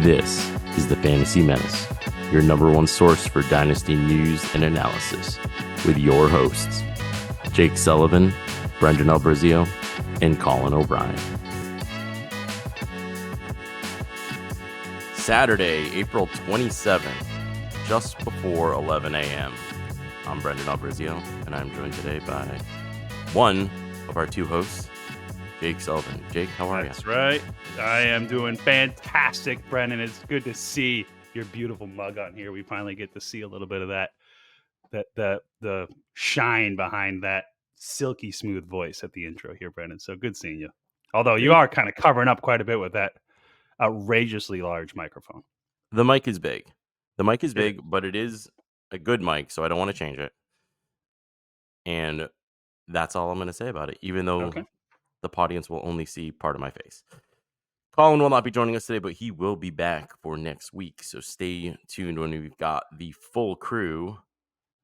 This is the Fantasy Menace, your number one source for dynasty news and analysis, with your hosts, Jake Sullivan, Brendan Albrizio, and Colin O'Brien. Saturday, April 27th, just before 11 a.m. I'm Brendan Albrizio, and I'm joined today by one of our two hosts, Jake Sullivan. Jake, how are you? That's right. I am doing fantastic, Brendan. It's good to see your beautiful mug on here. We finally get to see a little bit of the shine behind that silky smooth voice at the intro here, Brendan. So good seeing you. Although you are kind of covering up quite a bit with that outrageously large microphone. The mic is big. But it is a good mic, so I don't want to change it. And that's all I'm going to say about it, even though the audience will only see part of my face. Colin will not be joining us today, but he will be back for next week. So stay tuned when we've got the full crew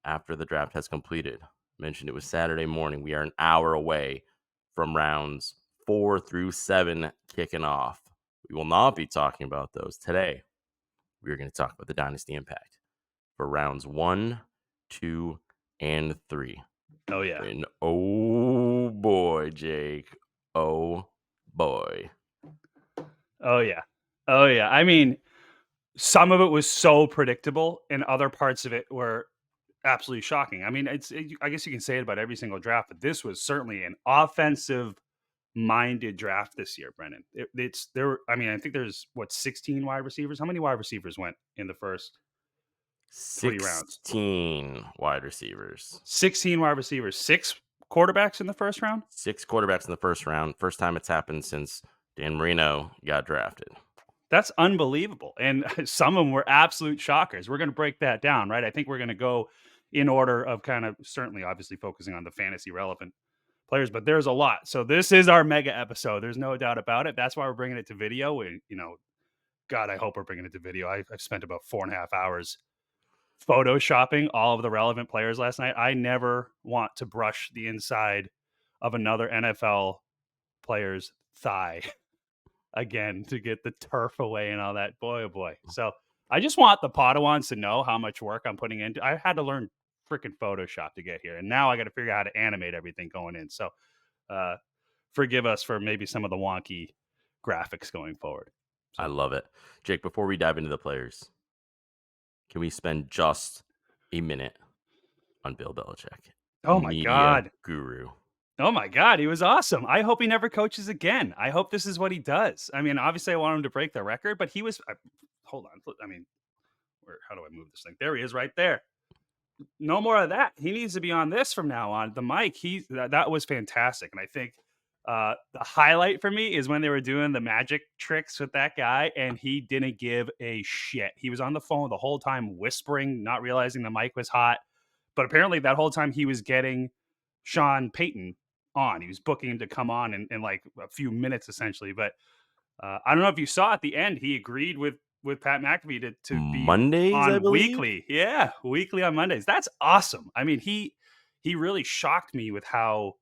after the draft has completed. Mentioned it was Saturday morning. We are an hour away from rounds 4 through 7 kicking off. We will not be talking about those today. We are going to talk about the Dynasty Impact for rounds 1, 2, and 3. Oh, yeah. And oh, boy, Jake. Oh, boy. Oh, yeah. I mean, some of it was so predictable, and other parts of it were absolutely shocking. I mean, I guess you can say it about every single draft, but this was certainly an offensive-minded draft this year, Brendan. I think there's 16 wide receivers. How many wide receivers went in the first 3 rounds? 16 wide receivers. 16 wide receivers. 6 quarterbacks in the first round? 6 quarterbacks in the first round. First time it's happened since Dan Marino got drafted. That's unbelievable. And some of them were absolute shockers. We're going to break that down, right? I think we're going to go in order of kind of certainly obviously focusing on the fantasy relevant players, but there's a lot. So this is our mega episode. There's no doubt about it. That's why we're bringing it to video. God, I hope we're bringing it to video. I've spent about 4.5 hours photoshopping all of the relevant players last night. I never want to brush the inside of another NFL player's thigh again to get the turf away and all that. Boy, oh boy. So I just want the Padawans to know how much work I'm putting into. I had to learn freaking Photoshop to get here, and now I got to figure out how to animate everything going in. So forgive us for maybe some of the wonky graphics going forward. I love it. Jake, before we dive into the players, can we spend just a minute on Bill Belichick? Oh my God. Guru. Oh my God, he was awesome. I hope he never coaches again. I hope this is what he does. I mean, obviously I want him to break the record, but he was, hold on. I mean, how do I move this thing? There he is right there. No more of that. He needs to be on this from now on. The mic, that was fantastic. And I think the highlight for me is when they were doing the magic tricks with that guy and he didn't give a shit. He was on the phone the whole time whispering, not realizing the mic was hot. But apparently that whole time he was getting Sean Payton on. He was booking him to come on in like a few minutes essentially. But I don't know if you saw at the end, he agreed with Pat McAfee to be Mondays, on weekly. Yeah, weekly on Mondays. That's awesome. I mean, he really shocked me with how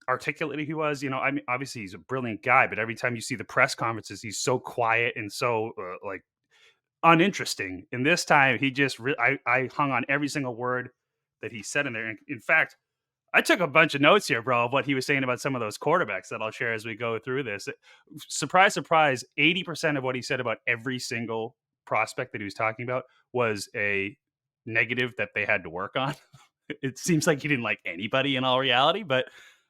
articulate he was. I mean, obviously he's a brilliant guy, but every time you see the press conferences, he's so quiet and so uninteresting. And this time he just I hung on every single word that he said in there. And in fact, I took a bunch of notes here, bro, of what he was saying about some of those quarterbacks that I'll share as we go through this. Surprise, surprise, 80% of what he said about every single prospect that he was talking about was a negative that they had to work on. It seems like he didn't like anybody in all reality, but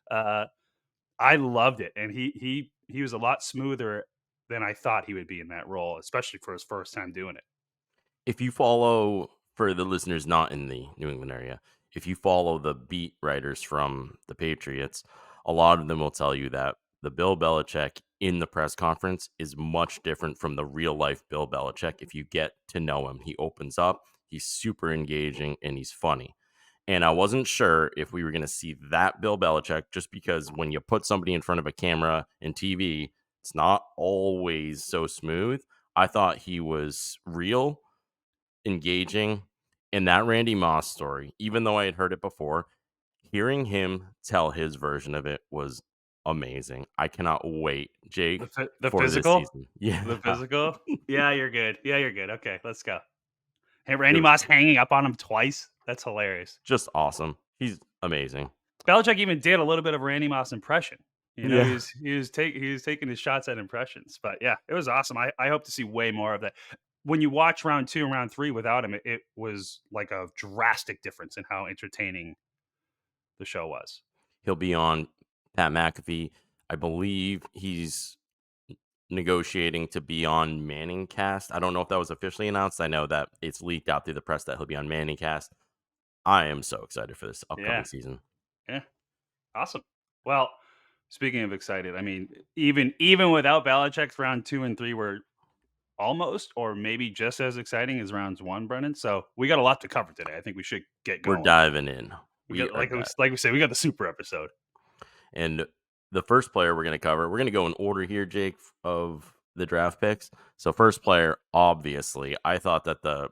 I loved it. And he was a lot smoother than I thought he would be in that role, especially for his first time doing it. If you follow, for the listeners not in the New England area, if you follow the beat writers from the Patriots, a lot of them will tell you that the Bill Belichick in the press conference is much different from the real life Bill Belichick. If you get to know him, he opens up, he's super engaging, and he's funny. And I wasn't sure if we were going to see that Bill Belichick, just because when you put somebody in front of a camera and TV, it's not always so smooth. I thought he was real, engaging. And that Randy Moss story, even though I had heard it before, hearing him tell his version of it was amazing. I cannot wait, Jake, The for this physical? season. Yeah. The physical? Yeah, you're good. Yeah, you're good. Okay, let's go. Hey, Randy It- Moss hanging up on him twice. That's hilarious. just awesome. He's amazing. Belichick even did a little bit of a Randy Moss impression. You know, Yeah. he was taking his shots at impressions. But yeah, it was awesome. I hope to see way more of that. When you watch round 2 and round 3 without him, it was like a drastic difference in how entertaining the show was. He'll be on Pat McAfee. I believe he's negotiating to be on Manning Cast. I don't know if that was officially announced. I know that it's leaked out through the press that he'll be on Manning Cast. I am so excited for this Yeah. upcoming season. Yeah. Awesome. Well, speaking of excited, I mean, even without Belichick's round 2 and 3 were almost or maybe just as exciting as rounds 1, Brennan. So we got a lot to cover today. I think we should get We're going. diving in. We We got are like we said, we got the super episode. And the first player we're going to cover, we're going to go in order here, Jake, of the draft picks. So first player, obviously, I thought that the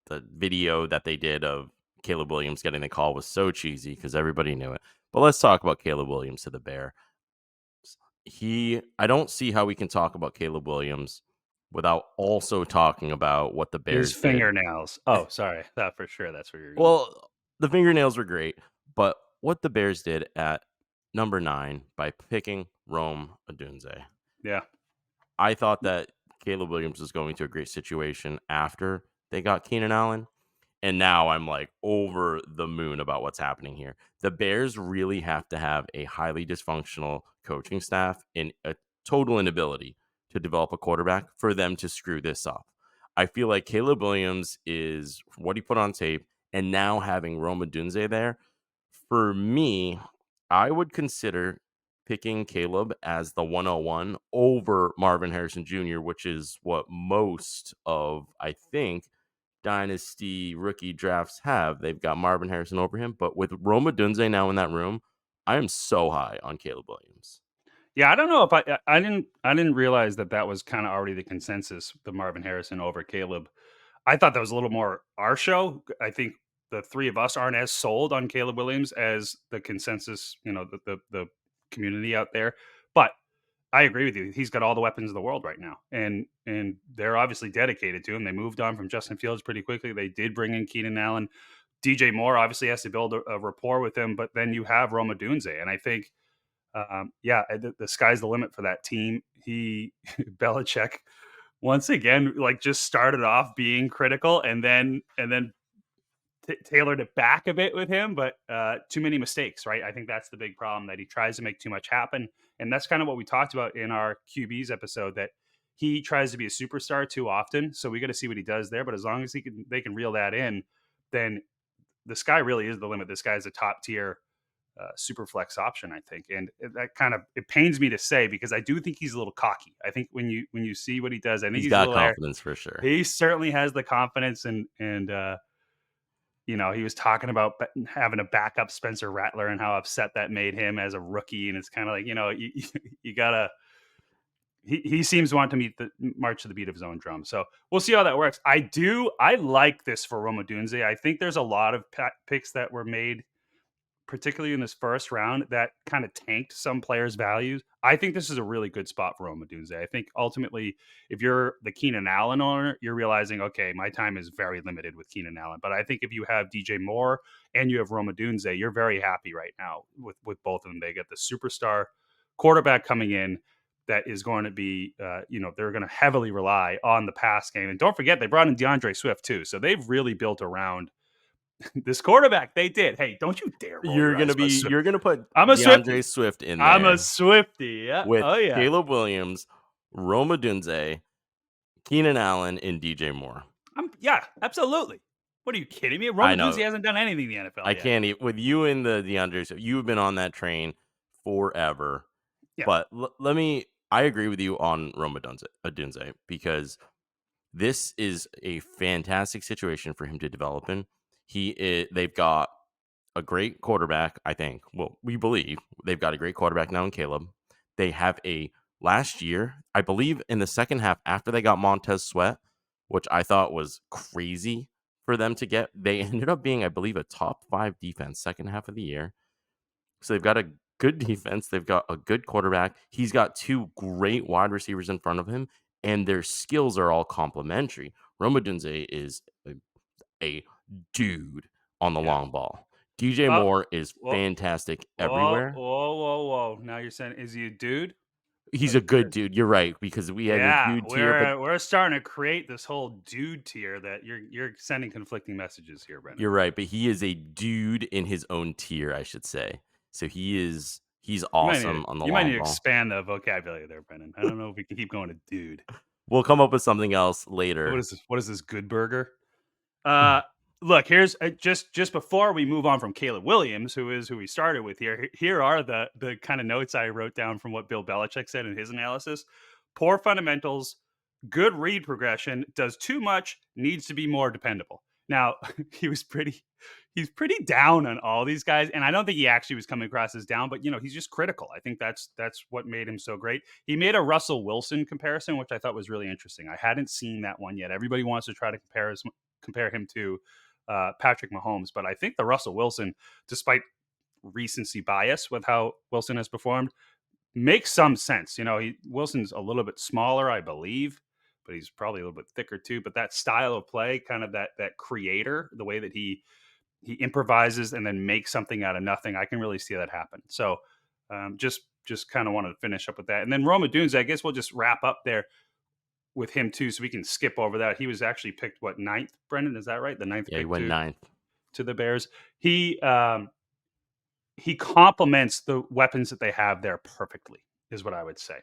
video that they did of Caleb Williams getting the call was so cheesy because everybody knew it. But let's talk about Caleb Williams to the Bear. I don't see how we can talk about Caleb Williams without also talking about what the His Bears did. fingernails. Oh, sorry. That for sure. That's where you're going. Well, the fingernails were great, but what the Bears did at number 9 by picking Rome Odunze. Yeah. I thought that Caleb Williams was going to a great situation after they got Keenan Allen. And now I'm like over the moon about what's happening here. The Bears really have to have a highly dysfunctional coaching staff and a total inability to develop a quarterback for them to screw this up. I feel like Caleb Williams is what he put on tape, and now having Rome Odunze there, for me, I would consider picking Caleb as the 101 over Marvin Harrison Jr., which is what most of, I think, dynasty rookie drafts have. They've got Marvin Harrison over him, but with Rome Odunze now in that room, I am so high on Caleb Williams. Yeah, I don't know if I didn't realize that was kind of already the consensus, the Marvin Harrison over Caleb. I thought that was a little more our show. I think the three of us aren't as sold on Caleb Williams as the consensus, the community out there. But I agree with you. He's got all the weapons in the world right now, and they're obviously dedicated to him. They moved on from Justin Fields pretty quickly. They did bring in Keenan Allen. DJ Moore obviously has to build a rapport with him, but then you have Rome Odunze, and I think, the sky's the limit for that team. Belichick once again, like, just started off being critical, and then tailored it back a bit with him, but too many mistakes, right? I think that's the big problem, that he tries to make too much happen. And that's kind of what we talked about in our QBs episode, that he tries to be a superstar too often. So we got to see what he does there. But as long as they can reel that in, then the sky really is the limit. This guy's a top tier super flex option, I think. And that kind of, it pains me to say, because I do think he's a little cocky. I think when you see what he does, I think He's he's got a little confidence for sure. He certainly has the confidence, and he was talking about having a backup Spencer Rattler and how upset that made him as a rookie. And it's kind of like, you gotta, he seems to want to march to the beat of his own drum. So we'll see how that works. I like this for Rome Odunze. I think there's a lot of picks that were made, particularly in this first round, that kind of tanked some players' values. I think this is a really good spot for Rome Odunze. I think ultimately, if you're the Keenan Allen owner, you're realizing, okay, my time is very limited with Keenan Allen. But I think if you have DJ Moore and you have Rome Odunze, you're very happy right now with both of them. They get the superstar quarterback coming in that is going to be, they're going to heavily rely on the pass game. And don't forget, they brought in DeAndre Swift too. So they've really built around this quarterback. They did. Hey, don't you dare! You're gonna put I'm a DeAndre Swift in there. I'm a Swiftie. Yeah. With Oh yeah. Caleb Williams, Rome Odunze, Keenan Allen, and DJ Moore. Yeah, absolutely. What are you kidding me? Rome Odunze hasn't done anything in the NFL. I can't eat with you and the DeAndre Swift. You've been on that train forever. Yeah. But I agree with you on Rome Odunze, because this is a fantastic situation for him to develop in. They've got a great quarterback, I think. Well, we believe they've got a great quarterback now in Caleb. They have last year, I believe, in the second half, after they got Montez Sweat, which I thought was crazy for them to get. They ended up being, I believe, a top 5 defense second half of the year. So they've got a good defense. They've got a good quarterback. He's got 2 great wide receivers in front of him, and their skills are all complementary. Odunze is a dude on the Yeah. long ball. DJ Oh, Moore is whoa, fantastic whoa, everywhere. whoa, whoa, whoa. Now you're saying, is he a dude? He's a That's good good. dude. You're right, because we have a Yeah, dude tier, but we're starting to create this whole dude tier that you're sending conflicting messages here, Brendan. you're right, but he is a dude in his own tier, I should say. So he's awesome on the You might need long to ball. expand the vocabulary there, Brendan. I don't know if we can keep going to dude. We'll come up with something else What later. is this? What is this? Good burger? Uh, Look, here's just before we move on from Caleb Williams, who is who we started with here. Here are the kind of notes I wrote down from what Bill Belichick said in his analysis. Poor fundamentals, good read progression, does too much, needs to be more dependable. Now, he's pretty down on all these guys, and I don't think he actually was coming across as down, but he's just critical. I think that's what made him so great. He made a Russell Wilson comparison, which I thought was really interesting. I hadn't seen that one yet. Everybody wants to try to compare him to Patrick Mahomes, but I think the Russell Wilson, despite recency bias with how Wilson has performed, makes some sense. Wilson's a little bit smaller, I believe, but he's probably a little bit thicker too. But that style of play, kind of that creator, the way that he improvises and then makes something out of nothing, I can really see that happen. So just kind of wanted to finish up with that, and then Rome Odunze, I guess we'll just wrap up there with him too, so we can skip over that. He was actually picked ninth, Brendan? Is that right? The ninth Yeah, he pick went ninth. to the Bears. He complements the weapons that they have there perfectly, is what I would say.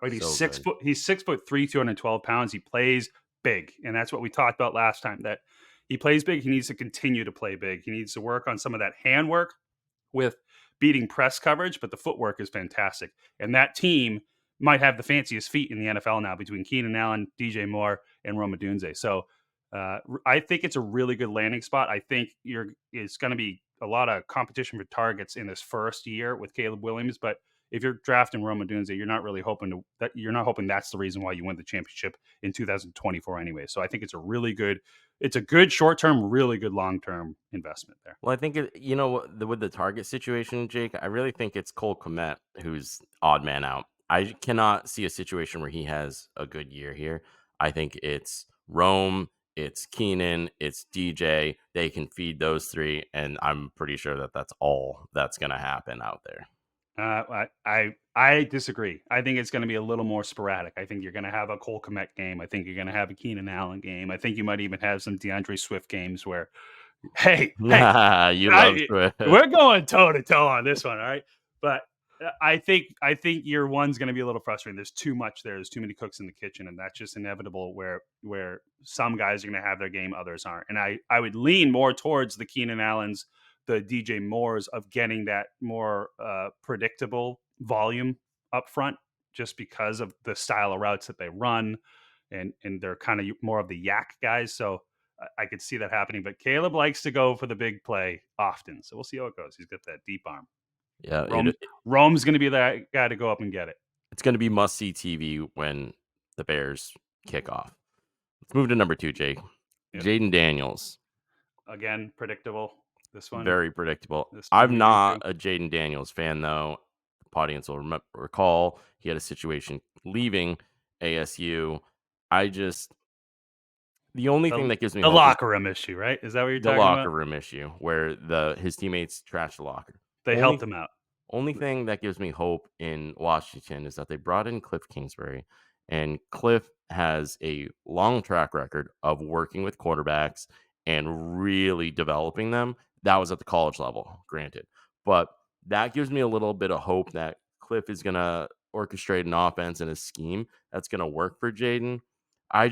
Right? He's So six good. foot. He's 6'3", 212 pounds. He plays big, and that's what we talked about last time. That he plays big. He needs to continue to play big. He needs to work on some of that handwork with beating press coverage, but the footwork is fantastic. And that team might have the fanciest feet in the NFL now between Keenan Allen, DJ Moore, and Rome Odunze. So I think it's a really good landing spot. I think it's going to be a lot of competition for targets in this first year with Caleb Williams, but if you're drafting Rome Odunze, you're not really hoping that's the reason why you win the championship in 2024 anyway. So I think it's a good short-term, really good long-term investment there. Well, I think with the target situation, Jake, I really think it's Cole Kmet who's odd man out. I cannot see a situation where he has a good year here. I think it's Rome, it's Keenan, it's DJ. They can feed those 3, and I'm pretty sure that that's all that's going to happen out there. I disagree. I think it's going to be a little more sporadic. I think you're going to have a Cole Kmet game. I think you're going to have a Keenan Allen game. I think you might even have some DeAndre Swift games where, hey, You love Swift. we're going toe to toe on this one, all right? But I think year one's going to be a little frustrating. There's too much there. There's too many cooks in the kitchen, and that's just inevitable. Where some guys are going to have their game, others aren't. And I would lean more towards the Keenan Allens, the DJ Moores of getting that more predictable volume up front, just because of the style of routes that they run, and they're kind of more of the yak guys. So I could see that happening. But Caleb likes to go for the big play often, so we'll see how it goes. He's got that deep arm. Yeah, Rome's going to be that guy to go up and get it. it's going to be must-see TV when the Bears kick off. Let's move to number 2, Jake. Yep. Jayden Daniels. Again, predictable. This one. Very predictable. This one I'm not a Jayden Daniels fan, though. The audience will recall he had a situation leaving ASU. The only thing that gives me the hope is locker room issue, right? Is that what you're the talking locker about? room issue where his teammates trash the locker. They helped him out. Only thing that gives me hope in Washington is that they brought in Cliff Kingsbury, and Cliff has a long track record of working with quarterbacks and really developing them. That was at the college level, granted, but that gives me a little bit of hope that Cliff is going to orchestrate an offense and a scheme that's going to work for Jayden. I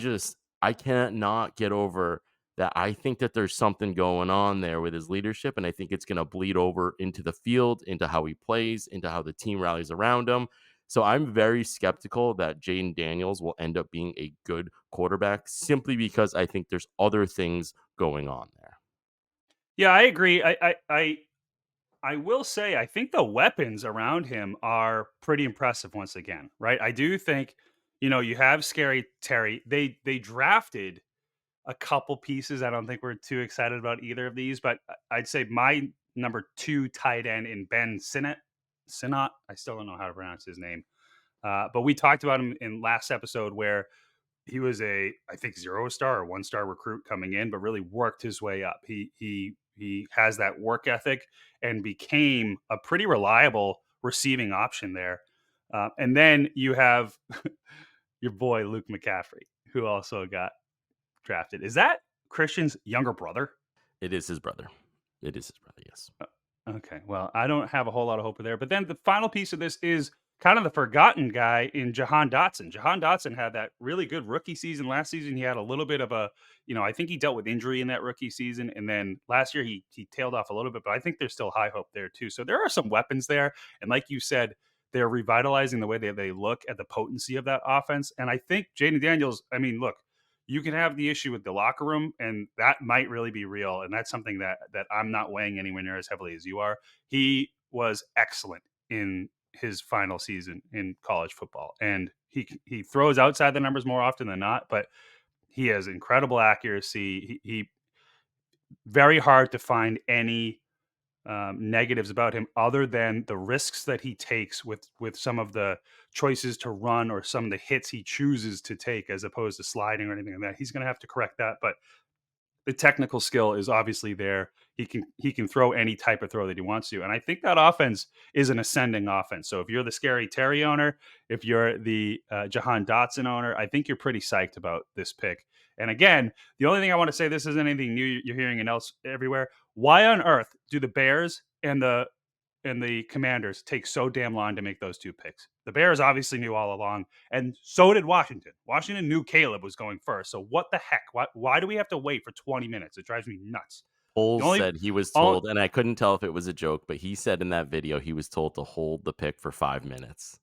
can't not get over that. I think that there's something going on there with his leadership, and I think it's going to bleed over into the field, into how he plays, into how the team rallies around him. So I'm very skeptical that Jayden Daniels will end up being a good quarterback simply because I think there's other things going on there. Yeah, I agree. I will say I think the weapons around him are pretty impressive once again, right? I do think, you have Scary Terry. They drafted a couple pieces. I don't think we're too excited about either of these, but I'd say my number 2 tight end in Ben Sinat. I still don't know how to pronounce his name. But we talked about him in last episode where he was I think 0-star or 1-star recruit coming in, but really worked his way up. He has that work ethic and became a pretty reliable receiving option there. And then you have your boy Luke McCaffrey, who also got drafted. Is that Christian's younger brother? It is his brother. Yes. Okay. Well, I don't have a whole lot of hope there. But then the final piece of this is kind of the forgotten guy in Jahan Dotson. Jahan Dotson had that really good rookie season last season. He had a little bit of I think he dealt with injury in that rookie season. And then last year he tailed off a little bit, but I think there's still high hope there too. So there are some weapons there. And like you said, they're revitalizing the way they look at the potency of that offense. And I think Jayden Daniels, I mean, look, you can have the issue with the locker room, and that might really be real. And that's something that I'm not weighing anywhere near as heavily as you are. He was excellent in his final season in college football, and he throws outside the numbers more often than not, but he has incredible accuracy. He very hard to find any negatives about him other than the risks that he takes with some of the choices to run or some of the hits he chooses to take as opposed to sliding or anything like that. He's going to have to correct that, but the technical skill is obviously there. He can throw any type of throw that he wants to, and I think that offense is an ascending offense. So if you're the Scary Terry owner, if you're the Jahan Dotson owner, I think you're pretty psyched about this pick. And again, the only thing I want to say, this isn't anything new. You're hearing it else everywhere. Why on earth do the Bears and the Commanders take so damn long to make those two picks? The Bears obviously knew all along, and so did Washington. Washington knew Caleb was going first. So what the heck? Why do we have to wait for 20 minutes? It drives me nuts. Foles said he was told, and I couldn't tell if it was a joke, but he said in that video he was told to hold the pick for 5 minutes.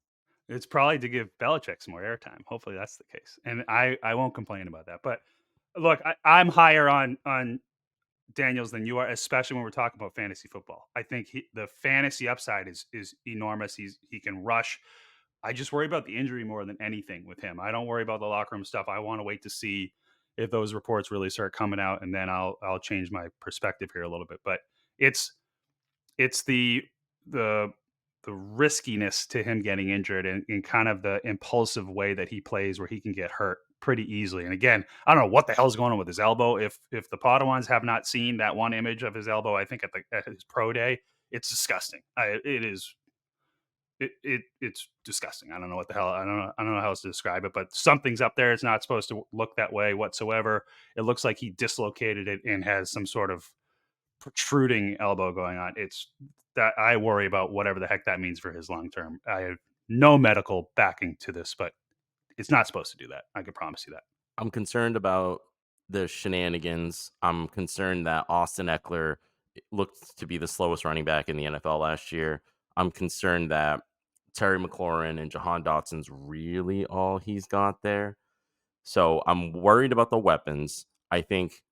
It's probably to give Belichick some more airtime. Hopefully that's the case. And I won't complain about that. But look, I'm higher on Daniels than you are, especially when we're talking about fantasy football. I think the fantasy upside is enormous. He can rush. I just worry about the injury more than anything with him. I don't worry about the locker room stuff. I want to wait to see if those reports really start coming out, and then I'll change my perspective here a little bit. But it's the riskiness to him getting injured and in kind of the impulsive way that he plays where he can get hurt pretty easily. And again, I don't know what the hell's going on with his elbow. If the Padawans have not seen that one image of his elbow, I think at his pro day, it's disgusting. It's disgusting. I don't know what the hell. I don't know how else to describe it, but something's up there. It's not supposed to look that way whatsoever. It looks like he dislocated it and has some sort of protruding elbow going on. It's that I worry about whatever the heck that means for his long term. I have no medical backing to this, but it's not supposed to do that. I can promise you that. I'm concerned about the shenanigans. I'm concerned that Austin Eckler looked to be the slowest running back in the NFL last year. I'm concerned that Terry McLaurin and Jahan Dotson's really all he's got there. So I'm worried about the weapons. I think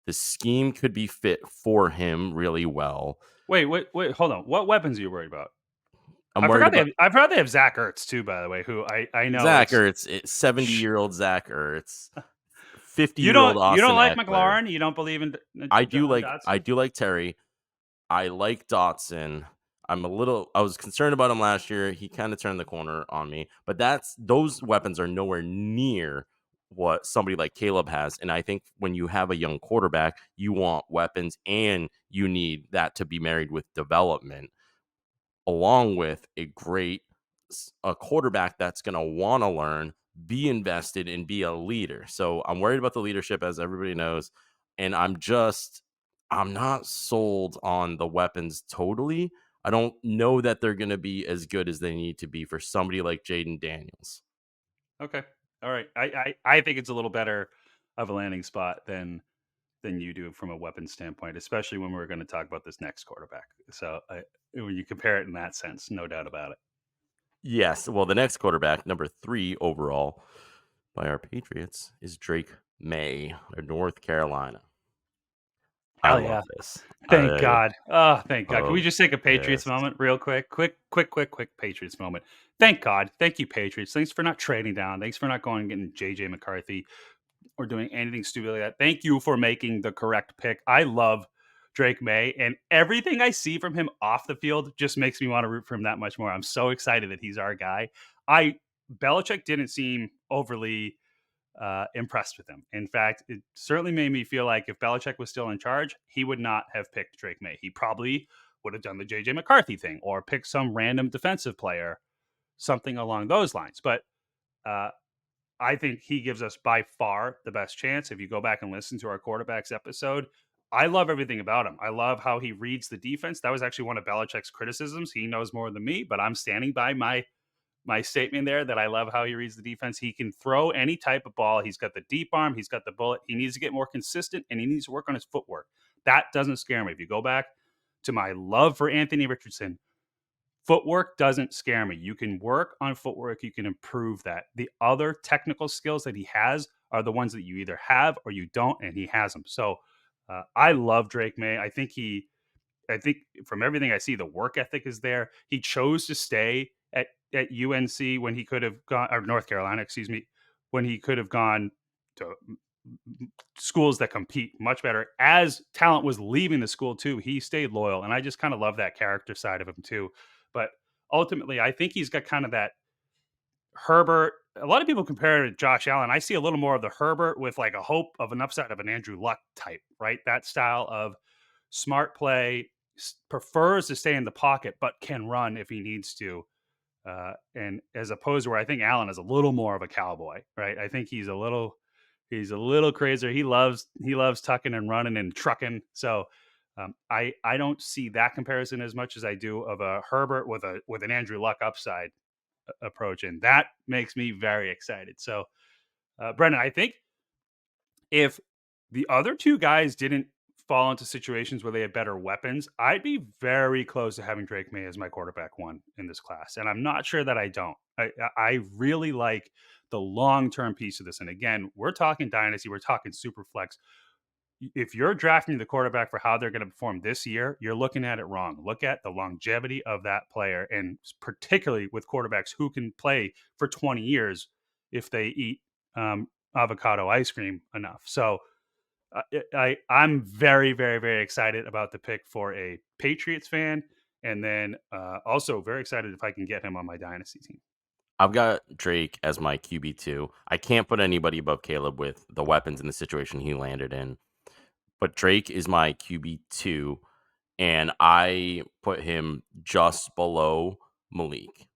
the scheme could be fit for him really well. Wait, hold on. What weapons are you worried about? I've heard they have Zach Ertz too, by the way, who I know. Zach Ertz, 70-year-old Zach Ertz, 50-year-old Austin You don't like Eckler. McLaurin? You don't believe in I do like Terry. I like Dotson. I was concerned about him last year. He kind of turned the corner on me, but those weapons are nowhere near what somebody like Caleb has. And I think when you have a young quarterback, you want weapons and you need that to be married with development, along with a quarterback that's going to want to learn, be invested, and be a leader. So I'm worried about the leadership, as everybody knows. And I'm not sold on the weapons totally. I don't know that they're going to be as good as they need to be for somebody like Jayden Daniels. Okay. All right. I think it's a little better of a landing spot than you do from a weapon standpoint, especially when we're going to talk about this next quarterback. So when you compare it in that sense, no doubt about it. Yes. Well, the next quarterback, number 3 overall by our Patriots, is Drake Maye of North Carolina. Hell yeah. This. Thank God. Oh, thank God. Can we just take a Patriots moment real quick? Quick Patriots moment. Thank God. Thank you, Patriots. Thanks for not trading down. Thanks for not going and getting JJ McCarthy or doing anything stupid like that. Thank you for making the correct pick. I love Drake Maye, and everything I see from him off the field just makes me want to root for him that much more. I'm so excited that he's our guy. Belichick didn't seem overly impressed with him. In fact, it certainly made me feel like if Belichick was still in charge, he would not have picked Drake Maye. He probably would have done the JJ McCarthy thing or picked some random defensive player, something along those lines. But uh, I think he gives us by far the best chance. If you go back and listen to our quarterbacks episode, I love everything about him. I love how he reads the defense. That was actually one of Belichick's criticisms. He knows more than me, but I'm standing by my statement there that I love how he reads the defense. He can throw any type of ball. He's got the deep arm. He's got the bullet. He needs to get more consistent, and he needs to work on his footwork. That doesn't scare me. If you go back to my love for Anthony Richardson, footwork doesn't scare me. You can work on footwork. You can improve that. The other technical skills that he has are the ones that you either have or you don't, and he has them. So I love Drake Maye. I think from everything I see, the work ethic is there. He chose to stay at UNC when he could have gone, or North Carolina, excuse me, when he could have gone to schools that compete much better. As talent was leaving the school too, he stayed loyal, and I just kind of love that character side of him too. But ultimately, I think he's got kind of that Herbert. A lot of people compare it to Josh Allen. I see a little more of the Herbert with like a hope of an upside of an Andrew Luck type, right? That style of smart play, prefers to stay in the pocket, but can run if he needs to. And as opposed to where I think Allen is a little more of a cowboy, right? I think he's a little crazier. He loves tucking and running and trucking. So I don't see that comparison as much as I do of a Herbert with an Andrew Luck upside approach, and that makes me very excited. So, Brendan, I think if the other two guys didn't fall into situations where they had better weapons, I'd be very close to having Drake Maye as my quarterback one in this class. And I'm not sure that I don't. I really like the long-term piece of this. And again, we're talking dynasty, we're talking super flex. If you're drafting the quarterback for how they're going to perform this year, you're looking at it wrong. Look at the longevity of that player, and particularly with quarterbacks who can play for 20 years if they eat avocado ice cream enough. So I'm very, very, very excited about the pick for a Patriots fan, and then also very excited if I can get him on my dynasty team. I've got Drake as my QB2. I can't put anybody above Caleb with the weapons in the situation he landed in. But Drake is my QB2, and I put him just below Malik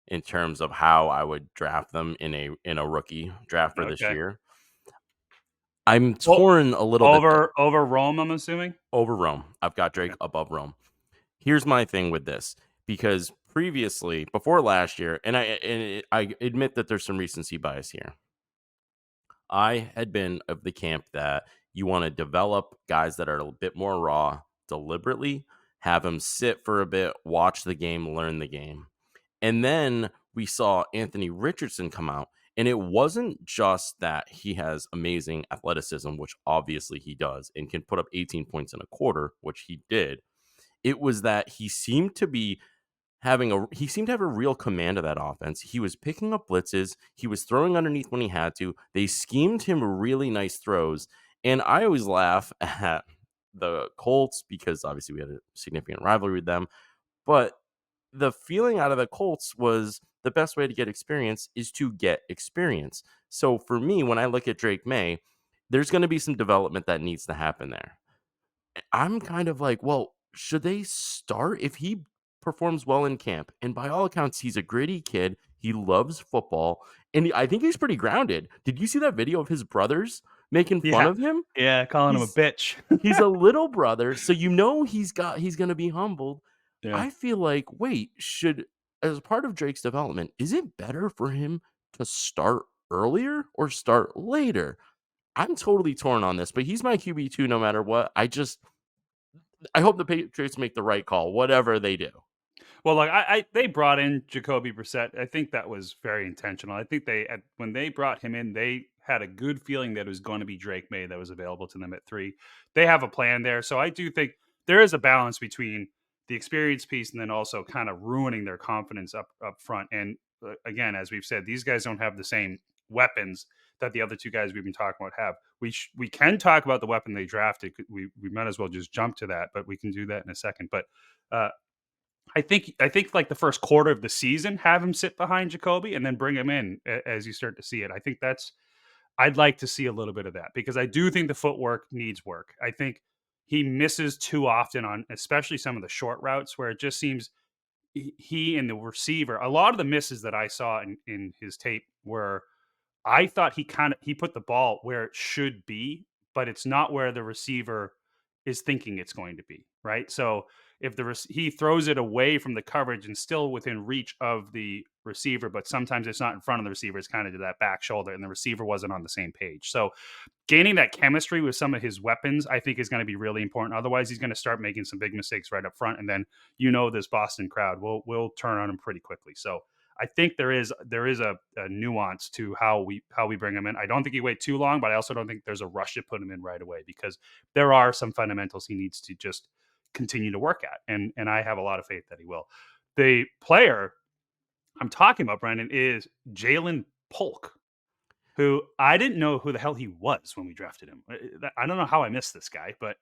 in terms of how I would draft them in a rookie draft for this year. I'm torn a little bit over Rome, I'm assuming. Over Rome. I've got Drake above Rome. Here's my thing with this, because previously, before last year, and I admit that there's some recency bias here. I had been of the camp that you want to develop guys that are a bit more raw deliberately, have them sit for a bit, watch the game, learn the game. And then we saw Anthony Richardson come out, and it wasn't just that he has amazing athleticism, which obviously he does, and can put up 18 points in a quarter, which he did. It was that he seemed to have a real command of that offense. He was picking up blitzes. He was throwing underneath when he had to. They schemed him really nice throws. And I always laugh at the Colts because obviously we had a significant rivalry with them. But the feeling out of the Colts was the best way to get experience is to get experience. So for me, when I look at Drake Maye, there's going to be some development that needs to happen there. I'm kind of like, well, should they start if he performs well in camp? And by all accounts, he's a gritty kid. He loves football. And I think he's pretty grounded. Did you see that video of his brothers making fun of him? Yeah, calling him a bitch. He's a little brother, so he's going to be humbled. Yeah. I feel like, as part of Drake's development, is it better for him to start earlier or start later? I'm totally torn on this, but he's my QB2 no matter what. I hope the Patriots make the right call, whatever they do. Well, look, they brought in Jacoby Brissett. I think that was very intentional. I think when they brought him in, they had a good feeling that it was going to be Drake Maye that was available to them at 3. They have a plan there. So I do think there is a balance between the experience piece and then also kind of ruining their confidence up front. And again, as we've said, these guys don't have the same weapons that the other two guys we've been talking about have. We can talk about the weapon they drafted. We might as well just jump to that, but we can do that in a second. But I think like the first quarter of the season, have him sit behind Jacoby and then bring him in as you start to see it. I think I'd like to see a little bit of that because I do think the footwork needs work. I think he misses too often on especially some of the short routes where it just seems he and the receiver, a lot of the misses that I saw in his tape were I thought he put the ball where it should be, but it's not where the receiver is thinking it's going to be, right? So if he throws it away from the coverage and still within reach of the receiver, but sometimes it's not in front of the receiver, it's kind of to that back shoulder, and the receiver wasn't on the same page. So gaining that chemistry with some of his weapons, I think, is going to be really important. Otherwise, he's going to start making some big mistakes right up front, and then this Boston crowd will turn on him pretty quickly. So I think there is a nuance to how we bring him in. I don't think he wait too long, but I also don't think there's a rush to put him in right away because there are some fundamentals he needs to just continue to work at, and I have a lot of faith that he will. The player I'm talking about, Brendan, is Jayden Polk, who I didn't know who the hell he was when we drafted him. I don't know how I missed this guy, but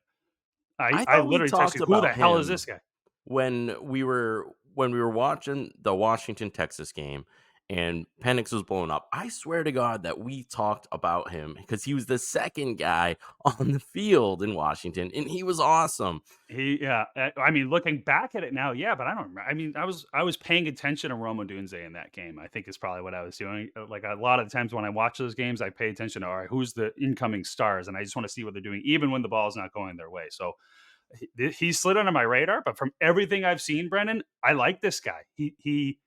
I thought we literally talked texted, "Who the about hell is him this guy?" when we were watching the Washington Texas game and Penix was blowing up. I swear to God that we talked about him because he was the second guy on the field in Washington, and he was awesome. I mean, looking back at it now, yeah, but I don't remember. I mean, I was paying attention to Odunze in that game. I think is probably what I was doing. Like a lot of the times when I watch those games, I pay attention to, all right, who's the incoming stars, and I just want to see what they're doing, even when the ball's not going their way. So he slid under my radar, but from everything I've seen, Brendan, I like this guy. He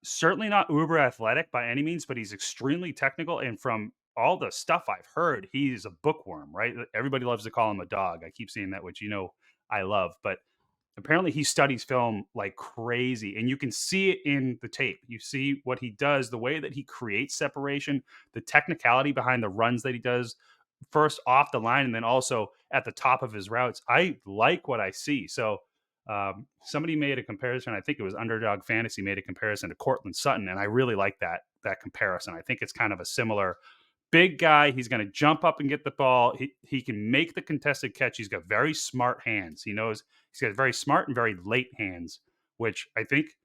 certainly not uber athletic by any means, but he's extremely technical. And from all the stuff I've heard, he's a bookworm, right? Everybody loves to call him a dog. I keep saying that, which I love. But apparently he studies film like crazy. And you can see it in the tape. You see what he does, the way that he creates separation, the technicality behind the runs that he does, first off the line and then also at the top of his routes. I like what I see. So somebody made a comparison. I think it was Underdog Fantasy made a comparison to Cortland Sutton, and I really like that comparison. I think it's kind of a similar big guy. He's going to jump up and get the ball. He can make the contested catch. He's got very smart hands. He's got very smart and very late hands, which I think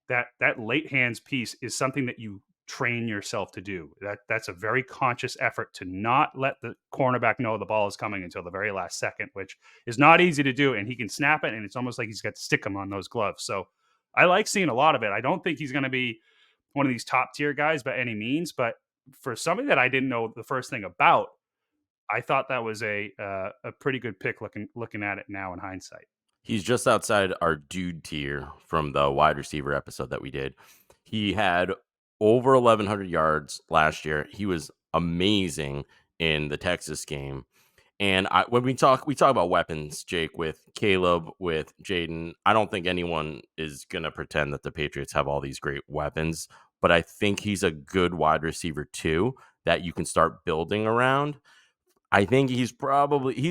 that late hands piece is something that you train yourself to do. That's a very conscious effort to not let the cornerback know the ball is coming until the very last second, which is not easy to do. And he can snap it, and it's almost like he's got to stick him on those gloves. So I like seeing a lot of it. I don't think he's going to be one of these top tier guys by any means, but for somebody that I didn't know the first thing about, I thought that was a pretty good pick looking at it now in hindsight. He's just outside our dude tier from the wide receiver episode that we did. He had over 1,100 yards last year. He was amazing in the Texas game. And when we talk about weapons, Jake, with Caleb, with Jayden, I don't think anyone is going to pretend that the Patriots have all these great weapons, but I think he's a good wide receiver too that you can start building around. I think he's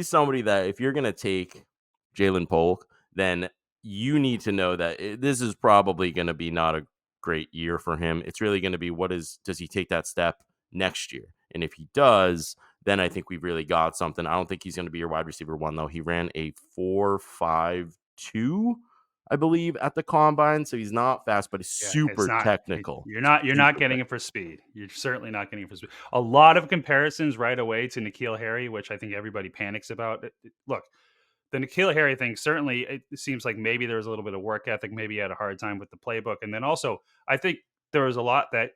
somebody that if you're going to take Jayden Polk, then you need to know that this is probably going to be not a great year for him. It's really going to be does he take that step next year? And if he does, then I think we've really got something. I don't think he's going to be your wide receiver one, though. He ran a 4.52, I believe, at the combine. So he's not fast, but he's super technical. You're not getting him for speed. You're certainly not getting him for speed. A lot of comparisons right away to N'Keal Harry, which I think everybody panics about. Look, the N'Keal Harry thing, certainly it seems like maybe there was a little bit of work ethic. Maybe he had a hard time with the playbook. And then also, I think there was a lot that,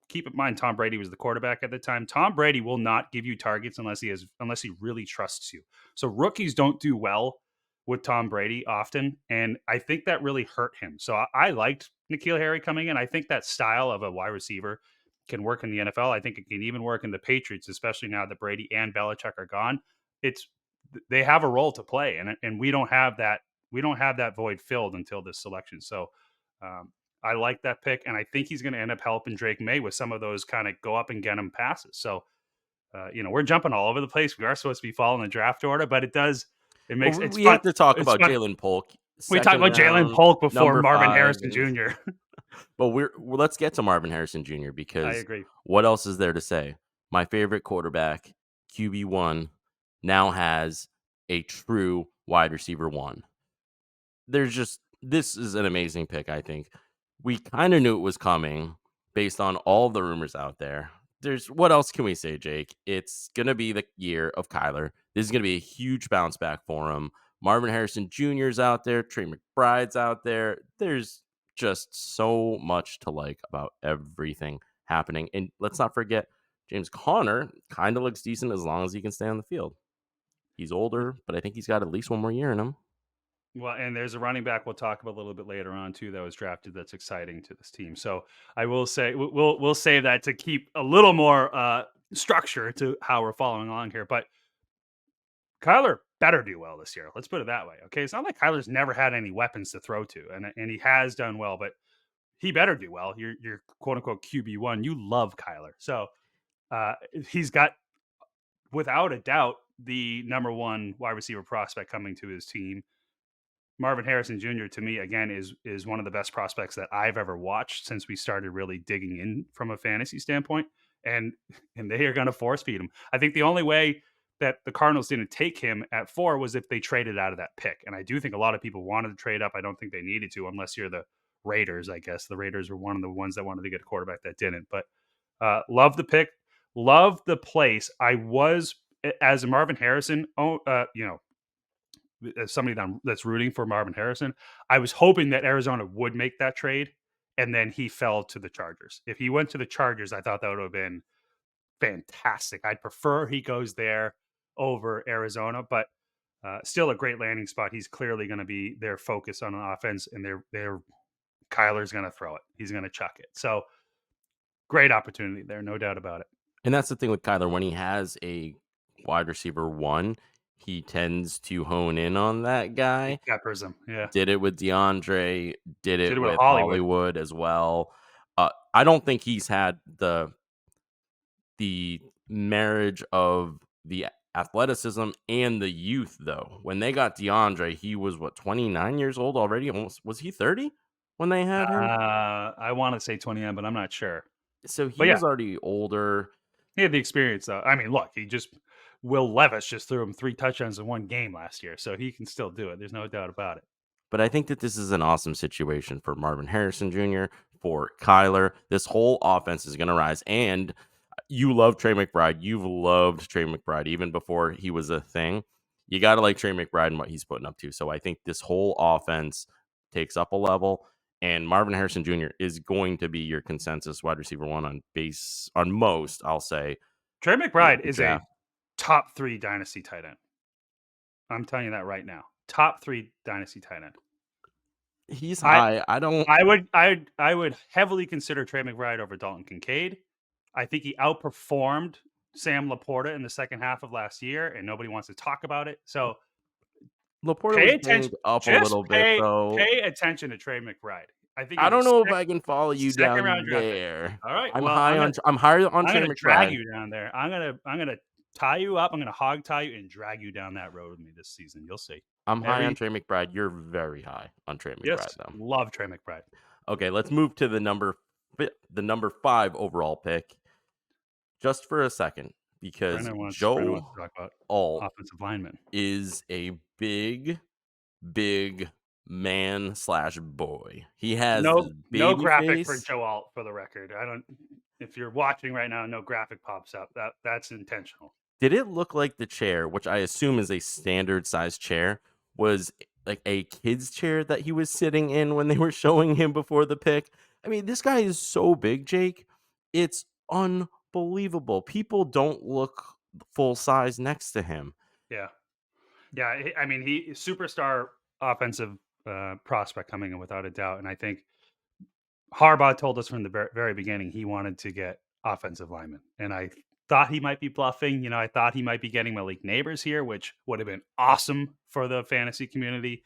keep in mind, Tom Brady was the quarterback at the time. Tom Brady will not give you targets unless he really trusts you. So rookies don't do well with Tom Brady often. And I think that really hurt him. So I liked N'Keal Harry coming in. I think that style of a wide receiver can work in the NFL. I think it can even work in the Patriots, especially now that Brady and Belichick are gone. They have a role to play, and we don't have that. We don't have that void filled until this selection. So I like that pick, and I think he's going to end up helping Drake Maye with some of those kind of go up and get him passes. So we're jumping all over the place. We are supposed to be following the draft order, but it makes we have to talk about Jayden Polk. We talked about Jayden Polk before Marvin Harrison Jr. But let's get to Marvin Harrison Jr. I because agree. what else is there to say? My favorite quarterback, QB1, now has a true wide receiver one. This is an amazing pick, I think. We kind of knew it was coming based on all the rumors out there. What else can we say, Jake? It's going to be the year of Kyler. This is going to be a huge bounce back for him. Marvin Harrison Jr.'s out there. Trey McBride's out there. There's just so much to like about everything happening. And let's not forget, James Conner kind of looks decent as long as he can stay on the field. He's older, but I think he's got at least one more year in him. Well, and there's a running back we'll talk about a little bit later on too that was drafted that's exciting to this team. So I will say we'll save that to keep a little more structure to how we're following along here. But Kyler better do well this year. Let's put it that way. Okay, it's not like Kyler's never had any weapons to throw to, and he has done well, but he better do well. You're quote unquote QB1. You love Kyler, so he's got without a doubt the number one wide receiver prospect coming to his team. Marvin Harrison Jr. to me again is one of the best prospects that I've ever watched since we started really digging in from a fantasy standpoint, and they are going to force feed him. I think the only way that the Cardinals didn't take him at 4 was if they traded out of that pick, and I do think a lot of people wanted to trade up. I don't think they needed to unless you're the Raiders. I guess the Raiders were one of the ones that wanted to get a quarterback that didn't. But love the pick, love the place. I was as a Marvin Harrison, as somebody that's rooting for Marvin Harrison, I was hoping that Arizona would make that trade, and then he fell to the Chargers. If he went to the Chargers, I thought that would have been fantastic. I'd prefer he goes there over Arizona, but still a great landing spot. He's clearly going to be their focus on an offense, and they're Kyler's going to throw it. He's going to chuck it. So great opportunity there, no doubt about it. And that's the thing with Kyler. When he has a wide receiver one, he tends to hone in on that guy. He peppers him. Yeah. Did it with DeAndre, did it with Hollywood as well. I don't think he's had the marriage of the athleticism and the youth, though. When they got DeAndre, he was 29 years old already? Almost, was he 30 when they had him? I want to say 29, but I'm not sure. So he was already older. He had the experience, though. I mean, look, Will Levis just threw him 3 touchdowns in one game last year, so he can still do it. There's no doubt about it. But I think that this is an awesome situation for Marvin Harrison Jr., for Kyler. This whole offense is going to rise. And you love Trey McBride. You've loved Trey McBride even before he was a thing. You got to like Trey McBride and what he's putting up to. So I think this whole offense takes up a level. And Marvin Harrison Jr. is going to be your consensus wide receiver one on most, I'll say. Trey McBride is a top 3 dynasty tight end. I'm telling you that right now. Top 3 dynasty tight end. He's high. I would heavily consider Trey McBride over Dalton Kincaid. I think he outperformed Sam Laporta in the second half of last year, and nobody wants to talk about it. So Laporta pay attention up a little bit, though. Pay attention to Trey McBride. I don't know if I can follow you down there. All right, I'm higher on Trey McBride. Drag you down there. I'm gonna tie you up. I'm gonna hog tie you and drag you down that road with me this season. You'll see. I'm high on Trey McBride. You're very high on Trey McBride, yes, though. Love Trey McBride. Okay, let's move to the number 5 overall pick. Just for a second, because Joe Alt offensive lineman is a big man / boy. He has no graphic for Joe Alt, for the record. I don't. If you're watching right now, no graphic pops up. That's intentional. Did it look like the chair, which I assume is a standard size chair, was like a kid's chair that he was sitting in when they were showing him before the pick? I mean, this guy is so big, Jake. It's unbelievable. People don't look full size next to him. Yeah. I mean, he superstar offensive prospect coming in without a doubt. And I think Harbaugh told us from the very beginning he wanted to get offensive linemen. And I thought he might be bluffing. I thought he might be getting Malik Nabers here, which would have been awesome for the fantasy community.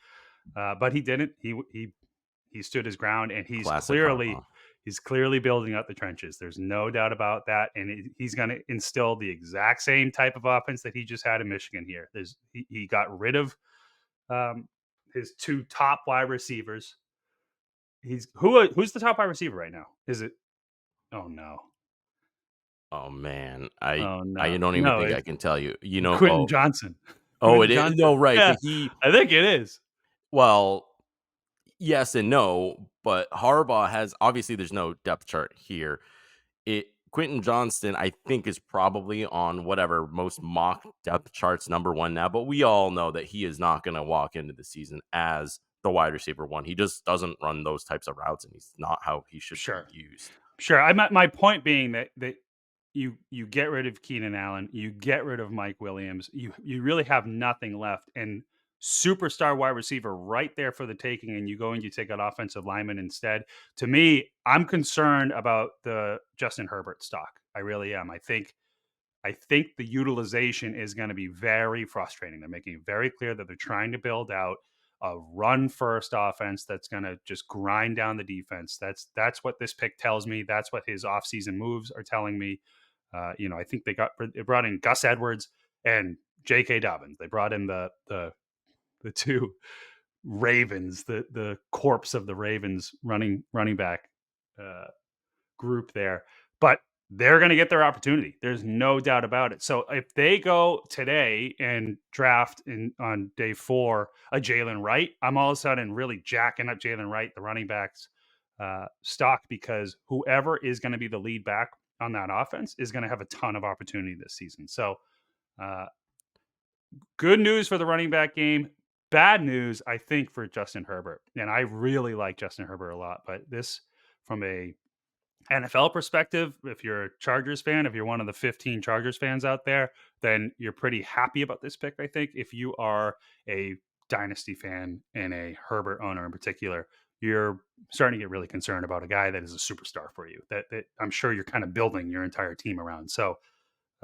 But he didn't. He stood his ground, and he's clearly building up the trenches. There's no doubt about that. And he's going to instill the exact same type of offense that he just had in Michigan here. He got rid of his 2 top wide receivers. who's the top wide receiver right now? Is it? Oh no. Oh man, Oh I no. don't even No, think I it's can tell you. You know, Quentin Johnson. it Quentin is no, Johnson. right? Yeah, So he I think it is. well, yes and no, but Harbaugh has obviously there's no depth chart here. It Quentin Johnston, I think, is probably on whatever most mock depth charts number one now, but we all know that he is not going to walk into the season as the wide receiver one. He just doesn't run those types of routes, and he's not how he should be Sure. used. Sure. My point being that you get rid of Keenan Allen, you get rid of Mike Williams, you really have nothing left, and superstar wide receiver right there for the taking, and you go and you take an offensive lineman instead. To me, I'm concerned about the Justin Herbert stock. I really am. I think the utilization is going to be very frustrating. They're making it very clear that they're trying to build out a run first offense that's going to just grind down the defense. That's what this pick tells me. That's what his offseason moves are telling me. I think they brought in Gus Edwards and J.K. Dobbins. They brought in the two Ravens, the corpse of the Ravens running back uh, group there. But they're going to get their opportunity. There's no doubt about it. So if they go today and draft on day 4 a Jalen Wright, I'm all of a sudden really jacking up Jalen Wright, the running backs stock, because whoever is going to be the lead back on that offense is going to have a ton of opportunity this season. So uh, good news for the running back game. Bad news, I think, for Justin Herbert. And I really like Justin Herbert a lot, but this from a NFL perspective, if you're a Chargers fan, if you're one of the 15 Chargers fans out there, then you're pretty happy about this pick, I think. If you are a dynasty fan and a Herbert owner in particular, you're starting to get really concerned about a guy that is a superstar for you that I'm sure you're kind of building your entire team around. So,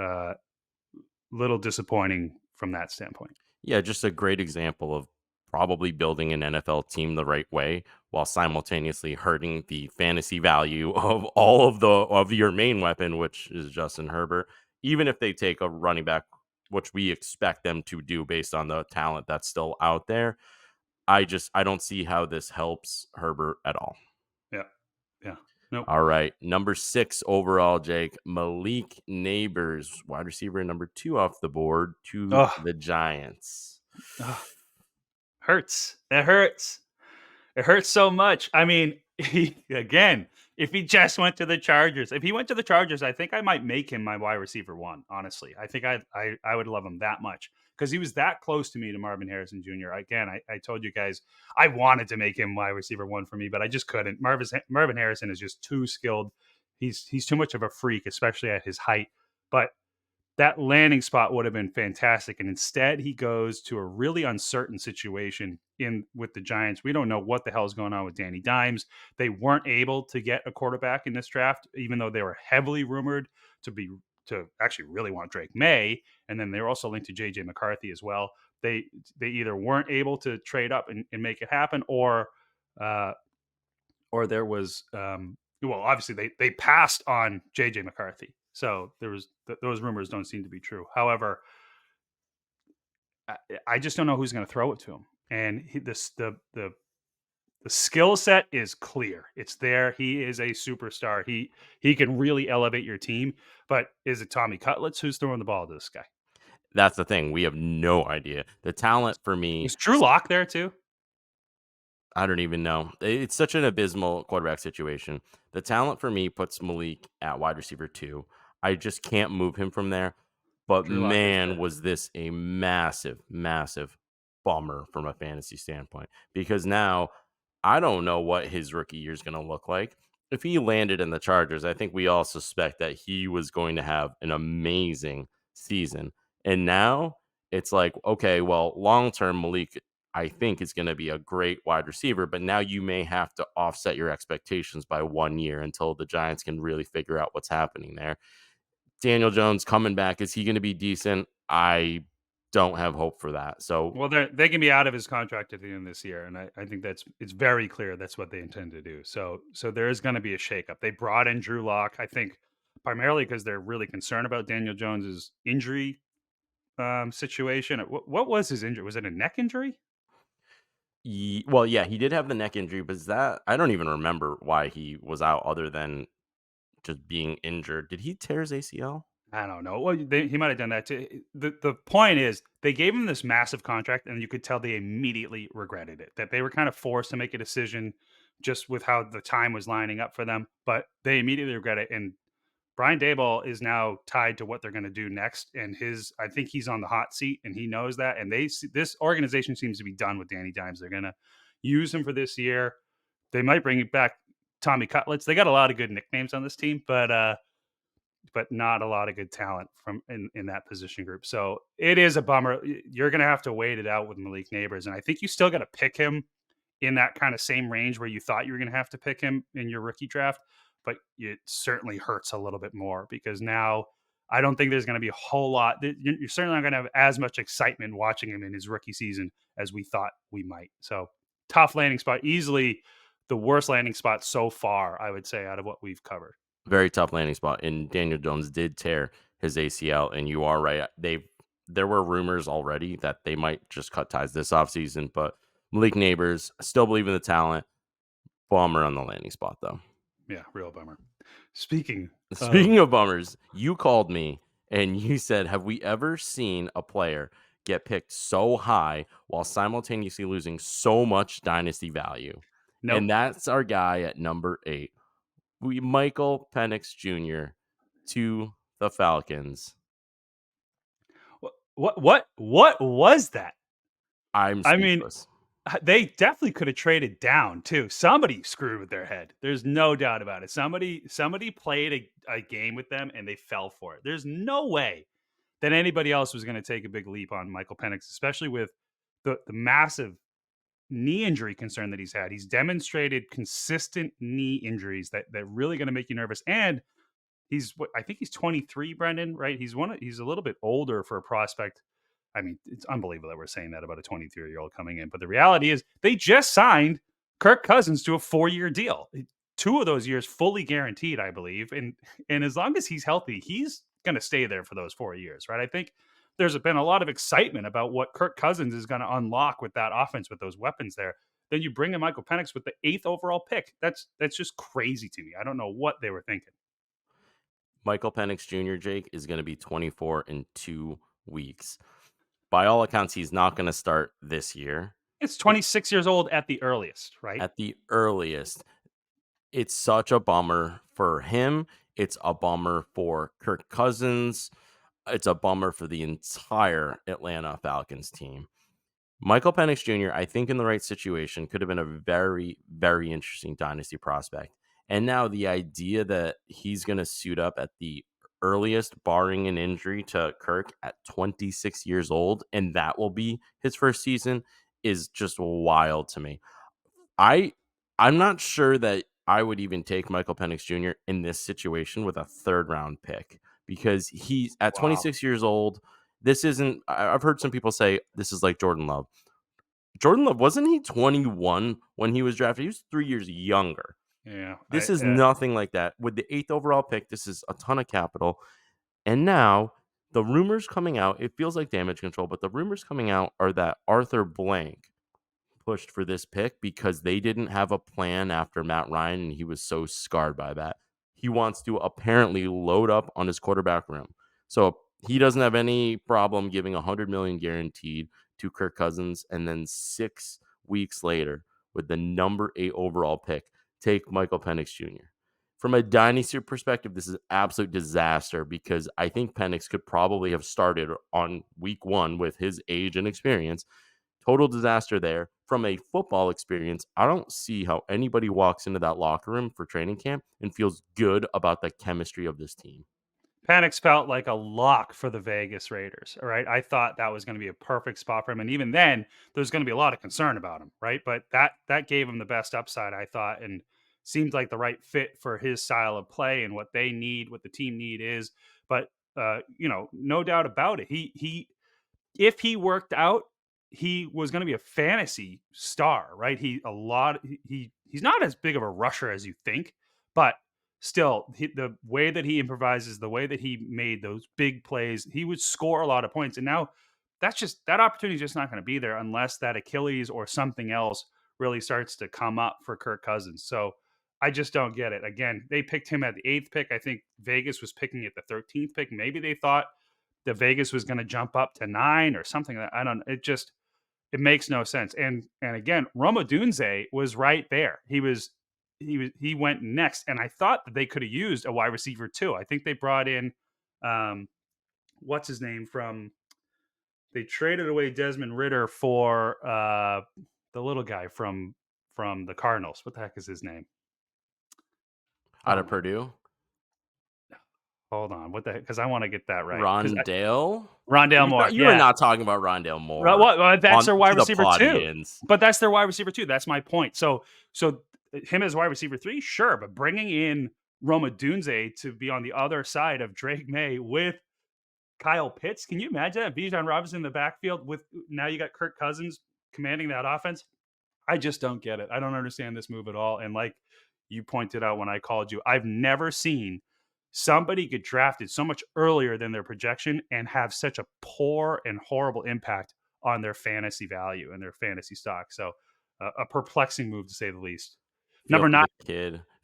uh, little disappointing from that standpoint. Yeah, just a great example of probably building an NFL team the right way while simultaneously hurting the fantasy value of all of your main weapon, which is Justin Herbert. Even if they take a running back, which we expect them to do based on the talent that's still out there, I don't see how this helps Herbert at all. Yeah. Yeah. Nope. All right, number 6 overall, Jake, Malik Nabers, wide receiver number 2 off the board to Oh, the Giants. hurts. That hurts. It hurts so much. I mean, again, if he just went to the Chargers, if he went to the Chargers, I think I might make him my wide receiver one. Honestly, I think I would love him that much because he was that close to me to Marvin Harrison Jr. Again, I told you guys I wanted to make him wide receiver one for me, but I just couldn't. Marvin Harrison is just too skilled. He's too much of a freak, especially at his height. But that landing spot would have been fantastic. And instead, he goes to a really uncertain situation in with the Giants. We don't know what the hell is going on with Danny Dimes. They weren't able to get a quarterback in this draft, even though they were heavily rumored to actually really want Drake Maye. And then they were also linked to JJ McCarthy as well. They either weren't able to trade up and make it happen, uh, or there was well, obviously they passed on JJ McCarthy. So those rumors don't seem to be true. However, I just don't know who's going to throw it to him. And the skill set is clear. It's there. He is a superstar. He can really elevate your team. But is it Tommy Cutlets who's throwing the ball to this guy? That's the thing. We have no idea. The talent for me, Is Drew Lock there too? I don't even know. It's such an abysmal quarterback situation. The talent for me puts Malik at wide receiver 2. I just can't move him from there. But Drew Lock is man, there. was this a massive, massive bummer from a fantasy standpoint because now I don't know what his rookie year is going to look like. If he landed in the Chargers, I think we all suspect that he was going to have an amazing season. And now it's like, okay, well, long term, Malik, I think, is going to be a great wide receiver, but now you may have to offset your expectations by 1 year until the Giants can really figure out what's happening there. Daniel Jones coming back, is he going to be decent? I don't have hope for that. So Well, they can be out of his contract at the end of this year, and I think it's very clear that's what they intend to do. So there is going to be a shakeup. They brought in Drew Lock, I think, primarily because they're really concerned about Daniel Jones's injury situation. What was his injury? Was it a neck injury? Well, yeah, he did have the neck injury, but I don't even remember why he was out other than just being injured. Did he tear his ACL? I don't know. Well, he might have done that too. The point is, they gave him this massive contract, and you could tell they immediately regretted it. That they were kind of forced to make a decision just with how the time was lining up for them, but they immediately regret it. And Brian Daboll is now tied to what they're going to do next, and I think he's on the hot seat, and he knows that. And this organization seems to be done with Danny Dimes. They're going to use him for this year. They might bring back Tommy Cutlets. They got a lot of good nicknames on this team, but not a lot of good talent from in that position group. So it is a bummer. You're going to have to wait it out with Malik Nabers, and I think you still got to pick him in that kind of same range where you thought you were going to have to pick him in your rookie draft, but it certainly hurts a little bit more because now I don't think there's going to be a whole lot. You're certainly not going to have as much excitement watching him in his rookie season as we thought we might. So tough landing spot, easily the worst landing spot so far, I would say, out of what we've covered. Very tough landing spot. And Daniel Jones did tear his ACL, and you are right. There were rumors already that they might just cut ties this offseason, but Malik Nabers, still believe in the talent. Bummer on the landing spot, though. Yeah, real bummer. Speaking of bummers, you called me and you said, have we ever seen a player get picked so high while simultaneously losing so much dynasty value? Nope. And that's our guy at number 8. Michael Penix Jr. to the Falcons. What was that? I'm I mean, speechless. they definitely could have traded down too. Somebody screwed with their head. There's no doubt about it. Somebody played a game with them and they fell for it. There's no way that anybody else was going to take a big leap on Michael Penix, especially with the massive knee injury concern that he's had. He's demonstrated consistent knee injuries that really going to make you nervous. And I think he's 23, Brendan, right? He's a little bit older for a prospect. I mean, it's unbelievable that we're saying that about a 23-year-old coming in. But the reality is they just signed Kirk Cousins to a 4-year deal. 2 of those years fully guaranteed, I believe. And as long as he's healthy, he's going to stay there for those 4 years, right? I think there's been a lot of excitement about what Kirk Cousins is going to unlock with that offense, with those weapons there. Then you bring in Michael Penix with the 8th overall pick. That's just crazy to me. I don't know what they were thinking. Michael Penix Jr., Jake, is going to be 24 in 2 weeks. By all accounts, he's not going to start this year. It's 26 years old at the earliest, right? At the earliest. It's such a bummer for him. It's a bummer for Kirk Cousins. It's a bummer for the entire Atlanta Falcons team. Michael Penix Jr., I think in the right situation, could have been a very, very interesting dynasty prospect. And now the idea that he's going to suit up at the earliest, barring an injury to Kirk at 26 years old, and that will be his first season, is just wild to me. I'm not sure that I would even take Michael Penix Jr. in this situation with a 3rd round pick, because he's at 26 years old. This isn't, I've heard some people say this is like Jordan Love. Jordan Love, wasn't he 21 when he was drafted? He was 3 years younger. Yeah. This is nothing like that. With the 8th overall pick, this is a ton of capital. And now the rumors coming out, it feels like damage control, but the rumors coming out are that Arthur Blank pushed for this pick because they didn't have a plan after Matt Ryan, and he was so scarred by that. He wants to apparently load up on his quarterback room. So he doesn't have any problem giving $100 million guaranteed to Kirk Cousins, and then 6 weeks later, with the number 8 overall pick, take Michael Penix Jr. From a dynasty perspective, this is an absolute disaster because I think Penix could probably have started on week 1 with his age and experience. Total disaster there. From a football experience, I don't see how anybody walks into that locker room for training camp and feels good about the chemistry of this team. Penix felt like a lock for the Vegas Raiders, all right? I thought that was going to be a perfect spot for him. And even then, there's going to be a lot of concern about him, right? But that gave him the best upside, I thought, and seemed like the right fit for his style of play and what they need, what the team need is. But, no doubt about it. If he worked out, he was going to be a fantasy star, right? He's not as big of a rusher as you think, but still, the way that he improvises, the way that he made those big plays, he would score a lot of points. And now that opportunity is just not going to be there unless that Achilles or something else really starts to come up for Kirk Cousins. So I just don't get it. Again, they picked him at the 8th pick. I think Vegas was picking at the 13th pick. Maybe they thought that Vegas was going to jump up to 9 or something. I don't. It makes no sense. And again, Odunze was right there. He went next, and I thought that they could have used a wide receiver too. I think they brought in what's his name from. They traded away Desmond Ritter for the little guy from the Cardinals. What the heck is his name? Out of Purdue. Hold on. What the heck? Because I want to get that right. Rondale Moore. You were not talking about Rondale Moore. Well, that's their wide receiver too. But that's their wide receiver too. That's my point. So him as wide receiver 3, sure, but bringing in Odunze to be on the other side of Drake Maye with Kyle Pitts. Can you imagine that? Bijan Robinson in the backfield with now you got Kirk Cousins commanding that offense. I just don't get it. I don't understand this move at all. And like you pointed out when I called you, I've never seen somebody get drafted so much earlier than their projection and have such a poor and horrible impact on their fantasy value and their fantasy stock. So a perplexing move to say the least. Number 9,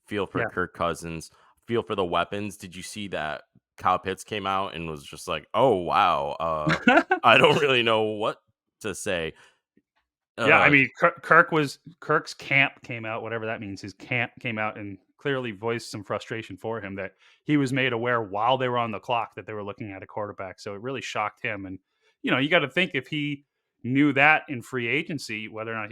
feel for Kirk Cousins, feel for the weapons. Did you see that Kyle Pitts came out and was just like, oh, wow. I don't really know what to say. I mean, Kirk's camp came out, whatever that means. His camp came out and clearly voiced some frustration for him that he was made aware while they were on the clock that they were looking at a quarterback. So it really shocked him. And, you got to think if he knew that in free agency, whether or not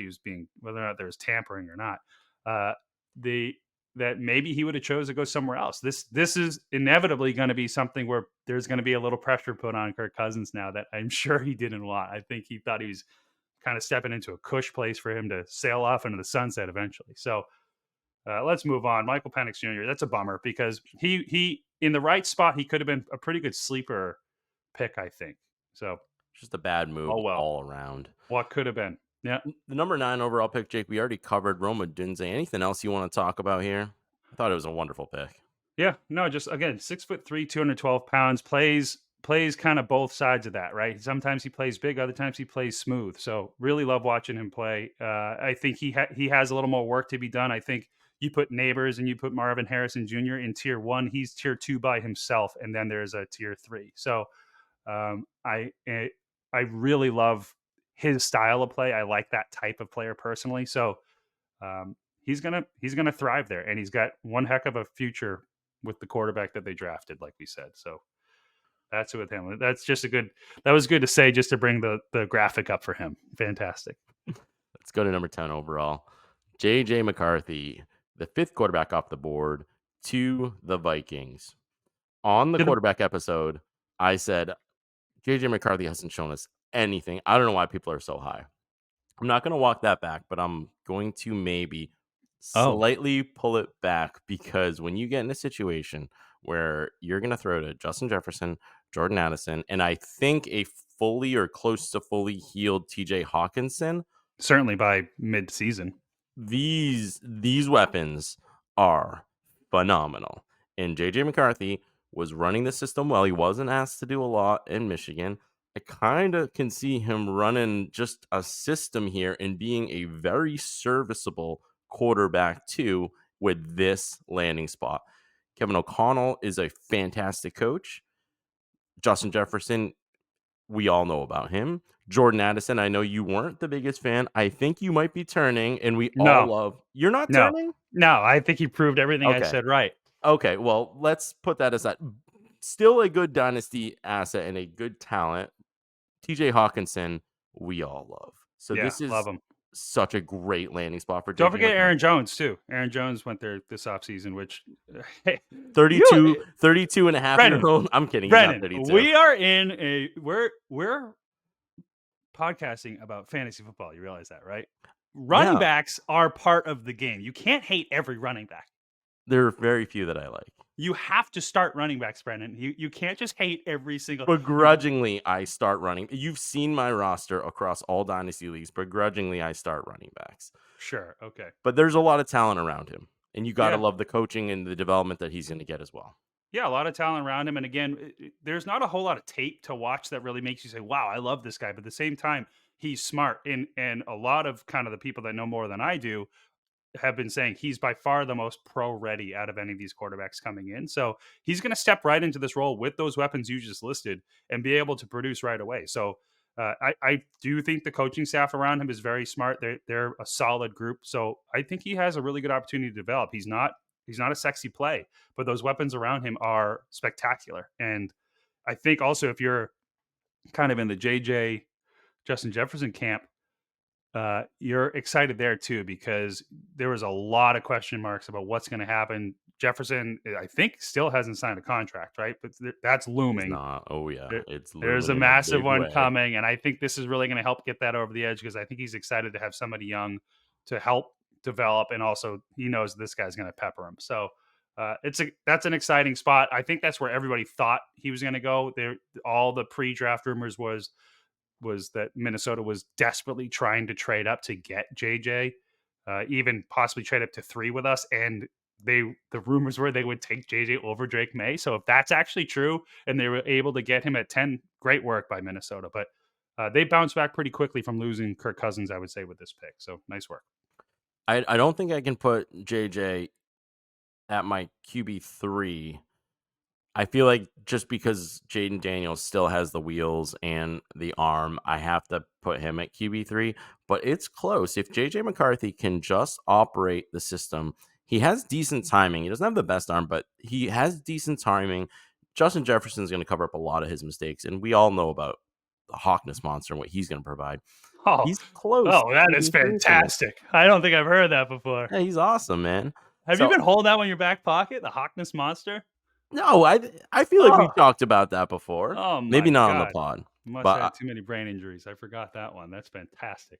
there was tampering or not, that maybe he would have chose to go somewhere else. This is inevitably going to be something where there's going to be a little pressure put on Kirk Cousins now that I'm sure he didn't want. I think he thought he was kind of stepping into a cush place for him to sail off into the sunset eventually. So let's move on. Michael Penix Jr. That's a bummer because he in the right spot, he could have been a pretty good sleeper pick, I think. So just a bad move all around. What could have been. Yeah. The number 9 overall pick, Jake, we already covered Odunze. Anything else you want to talk about here? I thought it was a wonderful pick. Yeah, no, just again, 6'3", 212 pounds, plays kind of both sides of that, right? Sometimes he plays big, other times he plays smooth. So really love watching him play. I think he has a little more work to be done. I think you put Nabers and you put Marvin Harrison Jr. in tier 1. He's tier 2 by himself, and then there's a tier 3. So I really love his style of play. I like that type of player personally. So he's gonna thrive there, and he's got one heck of a future with the quarterback that they drafted, like we said. So that's with him. That's just that was good to say, just to bring the graphic up for him. Fantastic. Let's go to number 10 overall. JJ McCarthy, the 5th quarterback off the board to the Vikings. On the quarterback episode, I said JJ McCarthy hasn't shown us anything. I don't know why people are so high. I'm not going to walk that back, but I'm going to maybe slightly pull it back, because when you get in a situation where you're going to throw to Justin Jefferson, Jordan Addison, and I think a fully or close to fully healed TJ Hawkinson, certainly by mid-season, these weapons are phenomenal. And JJ McCarthy was running the system well. He wasn't asked to do a lot in Michigan. I kind of can see him running just a system here and being a very serviceable quarterback too with this landing spot. Kevin O'Connell is a fantastic coach. Justin Jefferson, we all know about him. Jordan Addison, I know you weren't the biggest fan. I think you might be turning, and we all love. You're not turning? No, I think he proved everything I said right. Okay, well, let's put that aside. Still a good dynasty asset and a good talent. TJ Hawkinson, we all love. So this is love him. Such a great landing spot for. Don't forget Aaron Jones too. Aaron Jones went there this offseason, which 32 and a half year old. I'm kidding. Brennan, we are we're podcasting about fantasy football. You realize that, right? Running backs are part of the game. You can't hate every running back. There are very few that I like. You have to start running backs, Brendan. You can't just hate every single. Begrudgingly, I start running. You've seen my roster across all dynasty leagues. Begrudgingly, I start running backs. Sure, okay. But there's a lot of talent around him, and you got to love the coaching and the development that he's going to get as well. Yeah, a lot of talent around him, and again, there's not a whole lot of tape to watch that really makes you say, "Wow, I love this guy." But at the same time, he's smart, and a lot of kind of the people that know more than I do have been saying he's by far the most pro ready out of any of these quarterbacks coming in. So he's going to step right into this role with those weapons you just listed and be able to produce right away. So I do think the coaching staff around him is very smart. They're a solid group. So I think he has a really good opportunity to develop. He's not a sexy play, but those weapons around him are spectacular. And I think also if you're kind of in the JJ Justin Jefferson camp, you're excited there too because there was a lot of question marks about what's going to happen. Jefferson, I think, still hasn't signed a contract, right? But that's He's looming. not. Oh yeah, it's There's looming a in a massive big one way. coming, and I think this is really going to help get that over the edge because I think he's excited to have somebody young to help develop, and also he knows this guy's going to pepper him. So that's an exciting spot. I think that's where everybody thought he was going to go. There, all the pre-draft rumors was that Minnesota was desperately trying to trade up to get JJ, even possibly trade up to 3 with us. And the rumors were they would take JJ over Drake Maye. So if that's actually true and they were able to get him at 10, great work by Minnesota. But they bounced back pretty quickly from losing Kirk Cousins, I would say, with this pick. So nice work. I don't think I can put JJ at my QB3. I feel like just because Jayden Daniels still has the wheels and the arm, I have to put him at QB3, but it's close. If JJ McCarthy can just operate the system, he has decent timing. He doesn't have the best arm, but he has decent timing. Justin Jefferson is going to cover up a lot of his mistakes, and we all know about the Hawkness monster and what he's going to provide. Oh, He's close oh, to that is QB3 for me. fantastic. I don't think I've heard that before. Yeah, he's awesome, man. Have you So been holding that one in your back pocket, the Hockness monster? no, I feel like Oh, we've talked about that before. oh Maybe my not on the God. pod, Must but have had too many brain injuries. I forgot that one. That's fantastic.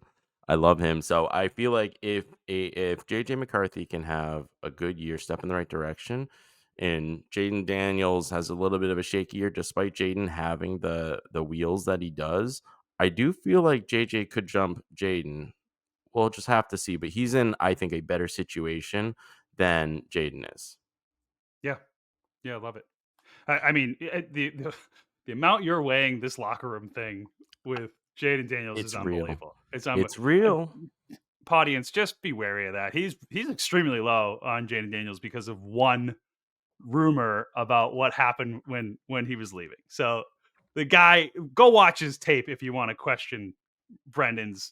I love him. So I feel like if JJ McCarthy can have a good year, step in the right direction, and Jayden Daniels has a little bit of a shaky year, despite Jayden having the wheels that he does, I do feel like JJ could jump Jayden. We'll just have to see. But he's in, I think, a better situation than Jayden is. Yeah. Yeah, I love it. I mean, the amount you're weighing this locker room thing with Jayden Daniels is It's real. unbelievable. It's real. Audience, just be wary of that. He's extremely low on Jayden Daniels because of one rumor about what happened when he was leaving. So the guy, go watch his tape if you want to question Brendan's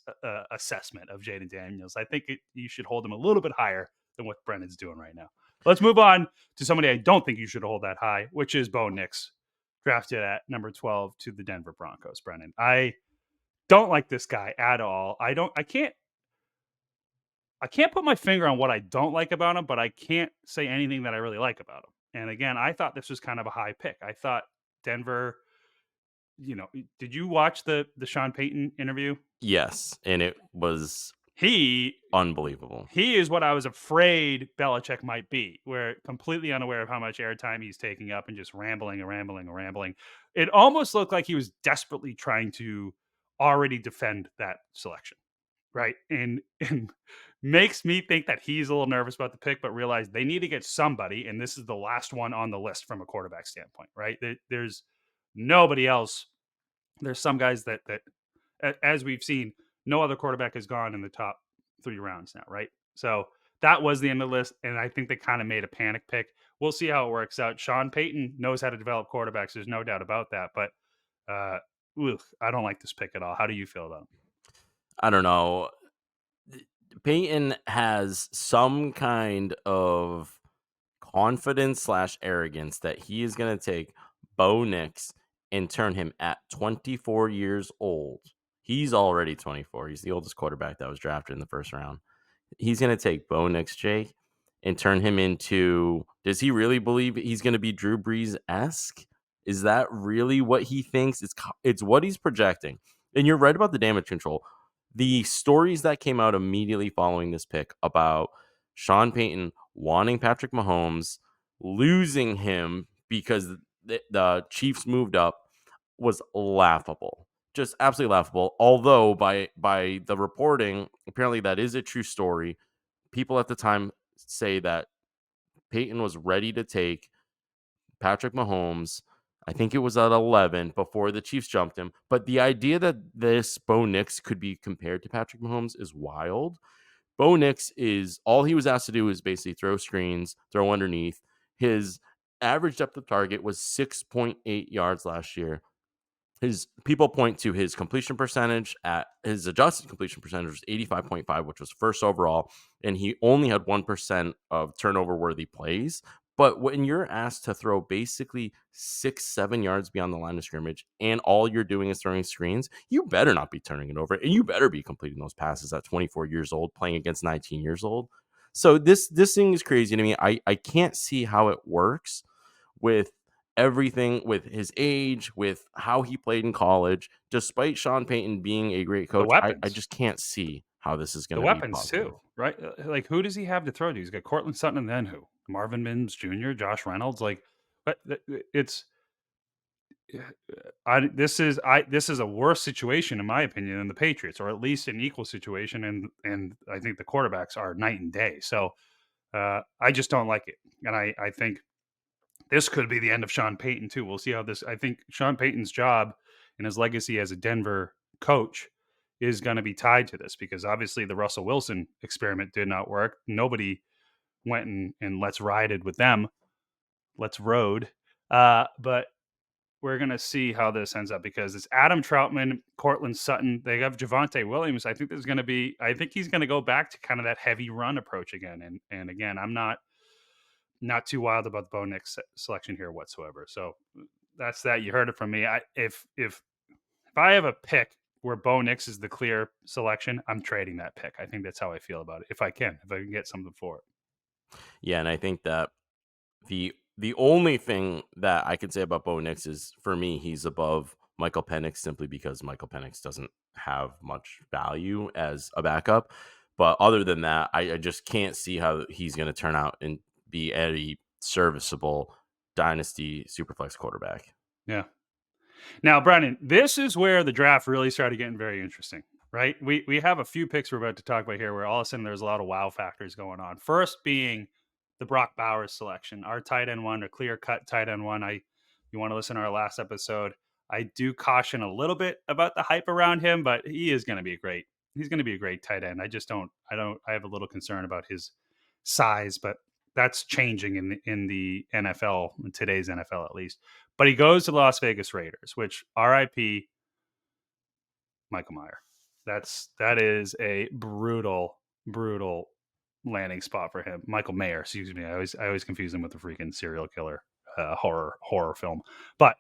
assessment of Jayden Daniels. I think you should hold him a little bit higher than what Brendan's doing right now. Let's move on to somebody I don't think you should hold that high, which is Bo Nix, drafted at number 12 to the Denver Broncos. Brendan, I don't like this guy at all. I can't put my finger on what I don't like about him, but I can't say anything that I really like about him. And again, I thought this was kind of a high pick. I thought Denver, did you watch the Sean Payton interview? Yes, and it was He unbelievable. he is what I was afraid Belichick might be, where completely unaware of how much airtime he's taking up and just rambling and rambling and rambling. It almost looked like he was desperately trying to already defend that selection, right? And makes me think that he's a little nervous about the pick, but realize they need to get somebody, and this is the last one on the list from a quarterback standpoint, right? There's nobody else. There's some guys that as we've seen, no other quarterback has gone in the top 3 rounds now, right? So that was the end of the list, and I think they kind of made a panic pick. We'll see how it works out. Sean Payton knows how to develop quarterbacks. There's no doubt about that. But I don't like this pick at all. How do you feel about him? I don't know. Peyton has some kind of confidence slash arrogance that he is going to take Bo Nix and turn him at 24 years old. He's already 24. He's the oldest quarterback that was drafted in the first round. He's going to take Bo Nix, Jake, and turn him into. Does he really believe he's going to be Drew Brees-esque? Is that really what he thinks? It's what he's projecting. And you're right about the damage control. The stories that came out immediately following this pick about Sean Payton wanting Patrick Mahomes, losing him because the Chiefs moved up was laughable. Just absolutely laughable. Although by the reporting, apparently that is a true story. People at the time say that Peyton was ready to take Patrick Mahomes. I think it was at 11 before the Chiefs jumped him. But the idea that this Bo Nix could be compared to Patrick Mahomes is wild. Bo Nix is all he was asked to do is basically throw screens, throw underneath. His average depth of target was 6.8 yards last year. His people point to his completion percentage at his adjusted completion percentage was 85.5, which was first overall, and he only had 1% of turnover worthy plays. But when you're asked to throw basically 6-7 yards beyond the line of scrimmage and all you're doing is throwing screens, you better not be turning it over, and you better be completing those passes at 24 years old, playing against 19 years old. So this thing is crazy to me. I can't see how it works with everything, with his age, with how he played in college. Despite Sean Payton being a great The coach, I weapons. just can't see how this is going The to be weapons positive. too, right? Like, who does he have to throw to? He's got Cortland Sutton and then who? Marvin Mims Jr., Josh Reynolds. Like, but it's this is a worse situation in my opinion than the Patriots, or at least an equal situation. And I think the quarterbacks are night and day. So I just don't like it, and I think this could be the end of Sean Payton too. We'll see how this. I think Sean Payton's job and his legacy as a Denver coach is going to be tied to this, because obviously the Russell Wilson experiment did not work. Nobody went and let's ride it with them. Let's road. But we're going to see how this ends up, because it's Adam Troutman, Cortland Sutton. They have Javonte Williams. I think I think he's going to go back to kind of that heavy run approach again. And again, I'm not too wild about the Bo Nix selection here whatsoever. So that's that. You heard it from me. If I have a pick where Bo Nix is the clear selection, I'm trading that pick. I think that's how I feel about it. If I can get something for it. Yeah, and I think that the only thing that I can say about Bo Nix is, for me, he's above Michael Penix simply because Michael Penix doesn't have much value as a backup. But other than that, I just can't see how he's going to turn out and be a serviceable dynasty superflex quarterback. Yeah. Now, Brennan, this is where the draft really started getting very interesting, right? We have a few picks we're about to talk about here where all of a sudden there's a lot of wow factors going on. First being the Brock Bowers selection, our tight end one, a clear cut tight end one. You want to listen to our last episode. I do caution a little bit about the hype around him, but he's going to be a great tight end. I have a little concern about his size, but that's changing in the NFL, in today's NFL at least. But he goes to the Las Vegas Raiders, which RIP Michael Mayer. That is a brutal landing spot for him. Michael Mayer, excuse me. I always confuse him with the freaking serial killer horror film. But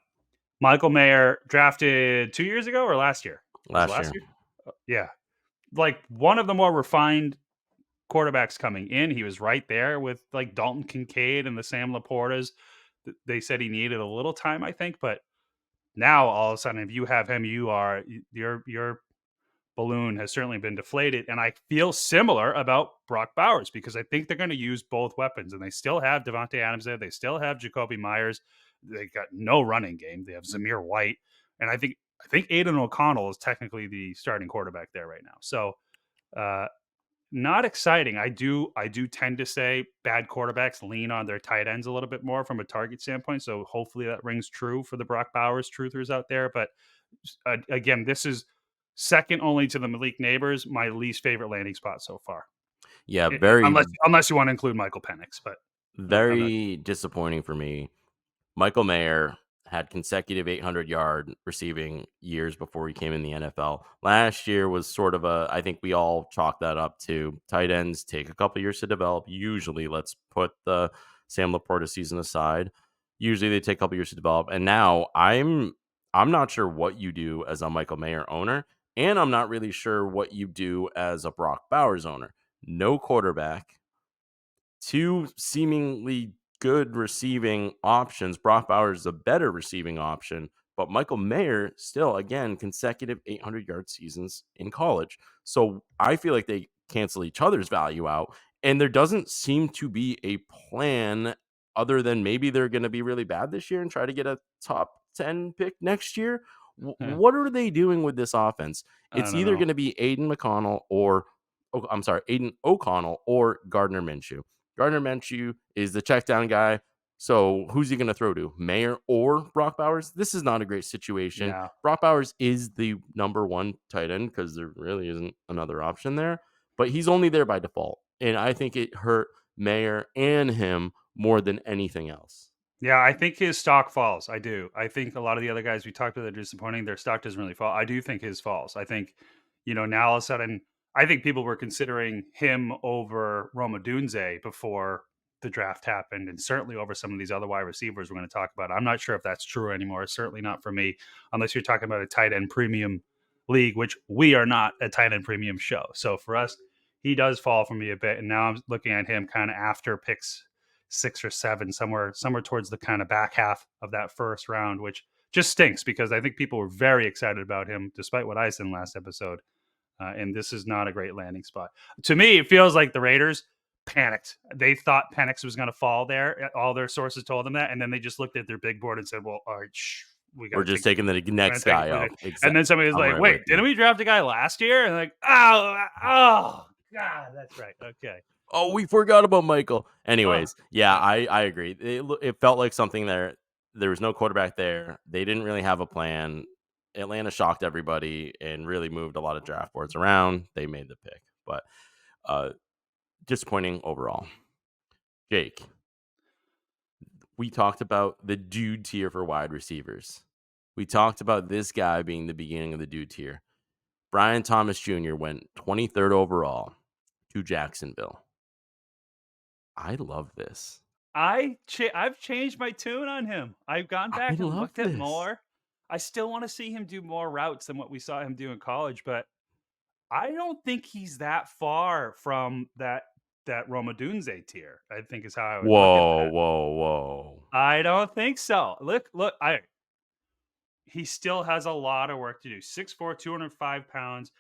Michael Mayer, drafted 2 years ago or last year? Last year. Yeah. Like one of the more refined quarterbacks coming in. He was right there with like Dalton Kincaid and the Sam Laportas. They said he needed a little time, I think, but now all of a sudden, if you have him, your balloon has certainly been deflated. And I feel similar about Brock Bowers, because I think they're going to use both weapons, and they still have Devontae Adams there. They still have Jacoby Myers. They got no running game. They have Zamir White, and I think Aiden O'Connell is technically the starting quarterback there right now. So, not exciting. I do tend to say bad quarterbacks lean on their tight ends a little bit more from a target standpoint. So hopefully that rings true for the Brock Bowers truthers out there. But again, this is second only to the Malik Nabers, my least favorite landing spot so far. Yeah, very Unless you want to include Michael Penix, but very disappointing for me. Michael Mayer had consecutive 800-yard receiving years before he came in the NFL. Last year was sort of I think we all chalk that up to tight ends take a couple years to develop. Usually, let's put the Sam Laporta season aside. Usually they take a couple years to develop. And now I'm not sure what you do as a Michael Mayer owner, and I'm not really sure what you do as a Brock Bowers owner. No quarterback, two seemingly good receiving options. Brock Bowers is a better receiving option, but Michael Mayer still, again, consecutive 800-yard seasons in college. So I feel like they cancel each other's value out, and there doesn't seem to be a plan other than maybe they're going to be really bad this year and try to get a top 10 pick next year. What are they doing with this offense? It's either going to be Aiden O'Connell or Gardner Minshew. Gardner Minshew is the check down guy. So who's he going to throw to? Maye or Brock Bowers? This is not a great situation. Yeah. Brock Bowers is the number one tight end because there really isn't another option there, but he's only there by default. And I think it hurt Maye and him more than anything else. Yeah, I think his stock falls. I do. I think a lot of the other guys we talked about that are disappointing, their stock doesn't really fall. I do think his falls. I think, now all of a sudden, I think people were considering him over Odunze before the draft happened, and certainly over some of these other wide receivers we're going to talk about. I'm not sure if that's true anymore. Certainly not for me, unless you're talking about a tight end premium league, which we are not a tight end premium show. So for us, he does fall for me a bit. And now I'm looking at him kind of after picks 6 or 7, somewhere towards the kind of back half of that first round, which just stinks because I think people were very excited about him, despite what I said in last episode. And this is not a great landing spot. To me, it feels like the Raiders panicked. They thought Penix was going to fall there. All their sources told them that. And then they just looked at their big board and said, well, all right, we're just taking the next guy up. Exactly. And then somebody was like, wait, didn't we draft a guy last year? And like, oh, God, that's right. Okay. Oh, we forgot about Michael. Anyways, yeah, I agree. It felt like something there. There was no quarterback there. They didn't really have a plan. Atlanta shocked everybody and really moved a lot of draft boards around. They made the pick, but disappointing overall. Jake, we talked about the dude tier for wide receivers. We talked about this guy being the beginning of the dude tier. Brian Thomas Jr. went 23rd overall to Jacksonville. I love this. I've changed my tune on him. I've gone back and looked at more. I still want to see him do more routes than what we saw him do in college, but I don't think he's that far from that Odunze tier. I think is how I would look at that. Whoa. I don't think so. Look, he still has a lot of work to do. 6'4", 205 pounds.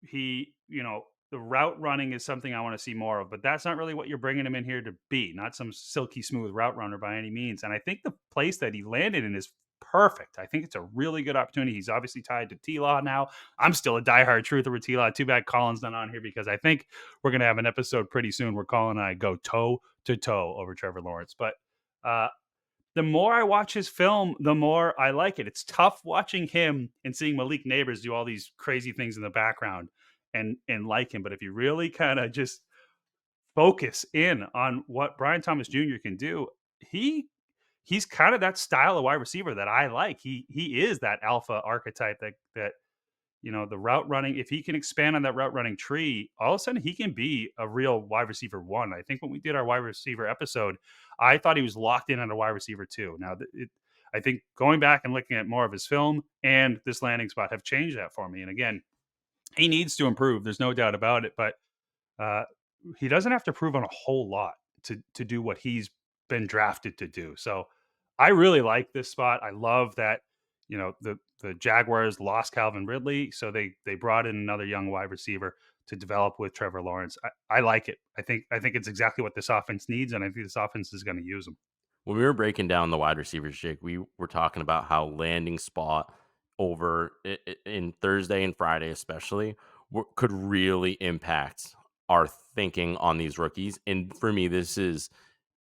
He, the route running is something I want to see more of, but that's not really what you're bringing him in here to be. Not some silky smooth route runner by any means. And I think the place that he landed in is perfect. I think it's a really good opportunity. He's obviously tied to T-Law now. I'm still a diehard truther with T-Law. Too bad Colin's not on here because I think we're going to have an episode pretty soon where Colin and I go toe to toe over Trevor Lawrence. But the more I watch his film, the more I like it. It's tough watching him and seeing Malik Nabers do all these crazy things in the background and like him. But if you really kind of just focus in on what Brian Thomas Jr. can do, he's kind of that style of wide receiver that I like. He is that alpha archetype that the route running, if he can expand on that route running tree, all of a sudden he can be a real wide receiver 1. I think when we did our wide receiver episode, I thought he was locked in at a wide receiver 2. Now, I think going back and looking at more of his film and this landing spot have changed that for me. And again, he needs to improve. There's no doubt about it, but he doesn't have to prove on a whole lot to do what he's been drafted to do. So I really like this spot. I love that, the Jaguars lost Calvin Ridley, so they brought in another young wide receiver to develop with Trevor Lawrence. I like it. I think it's exactly what this offense needs, and I think this offense is going to use them. When we were breaking down the wide receivers, Jake, we were talking about how landing spot over in Thursday and Friday especially could really impact our thinking on these rookies. And for me, this is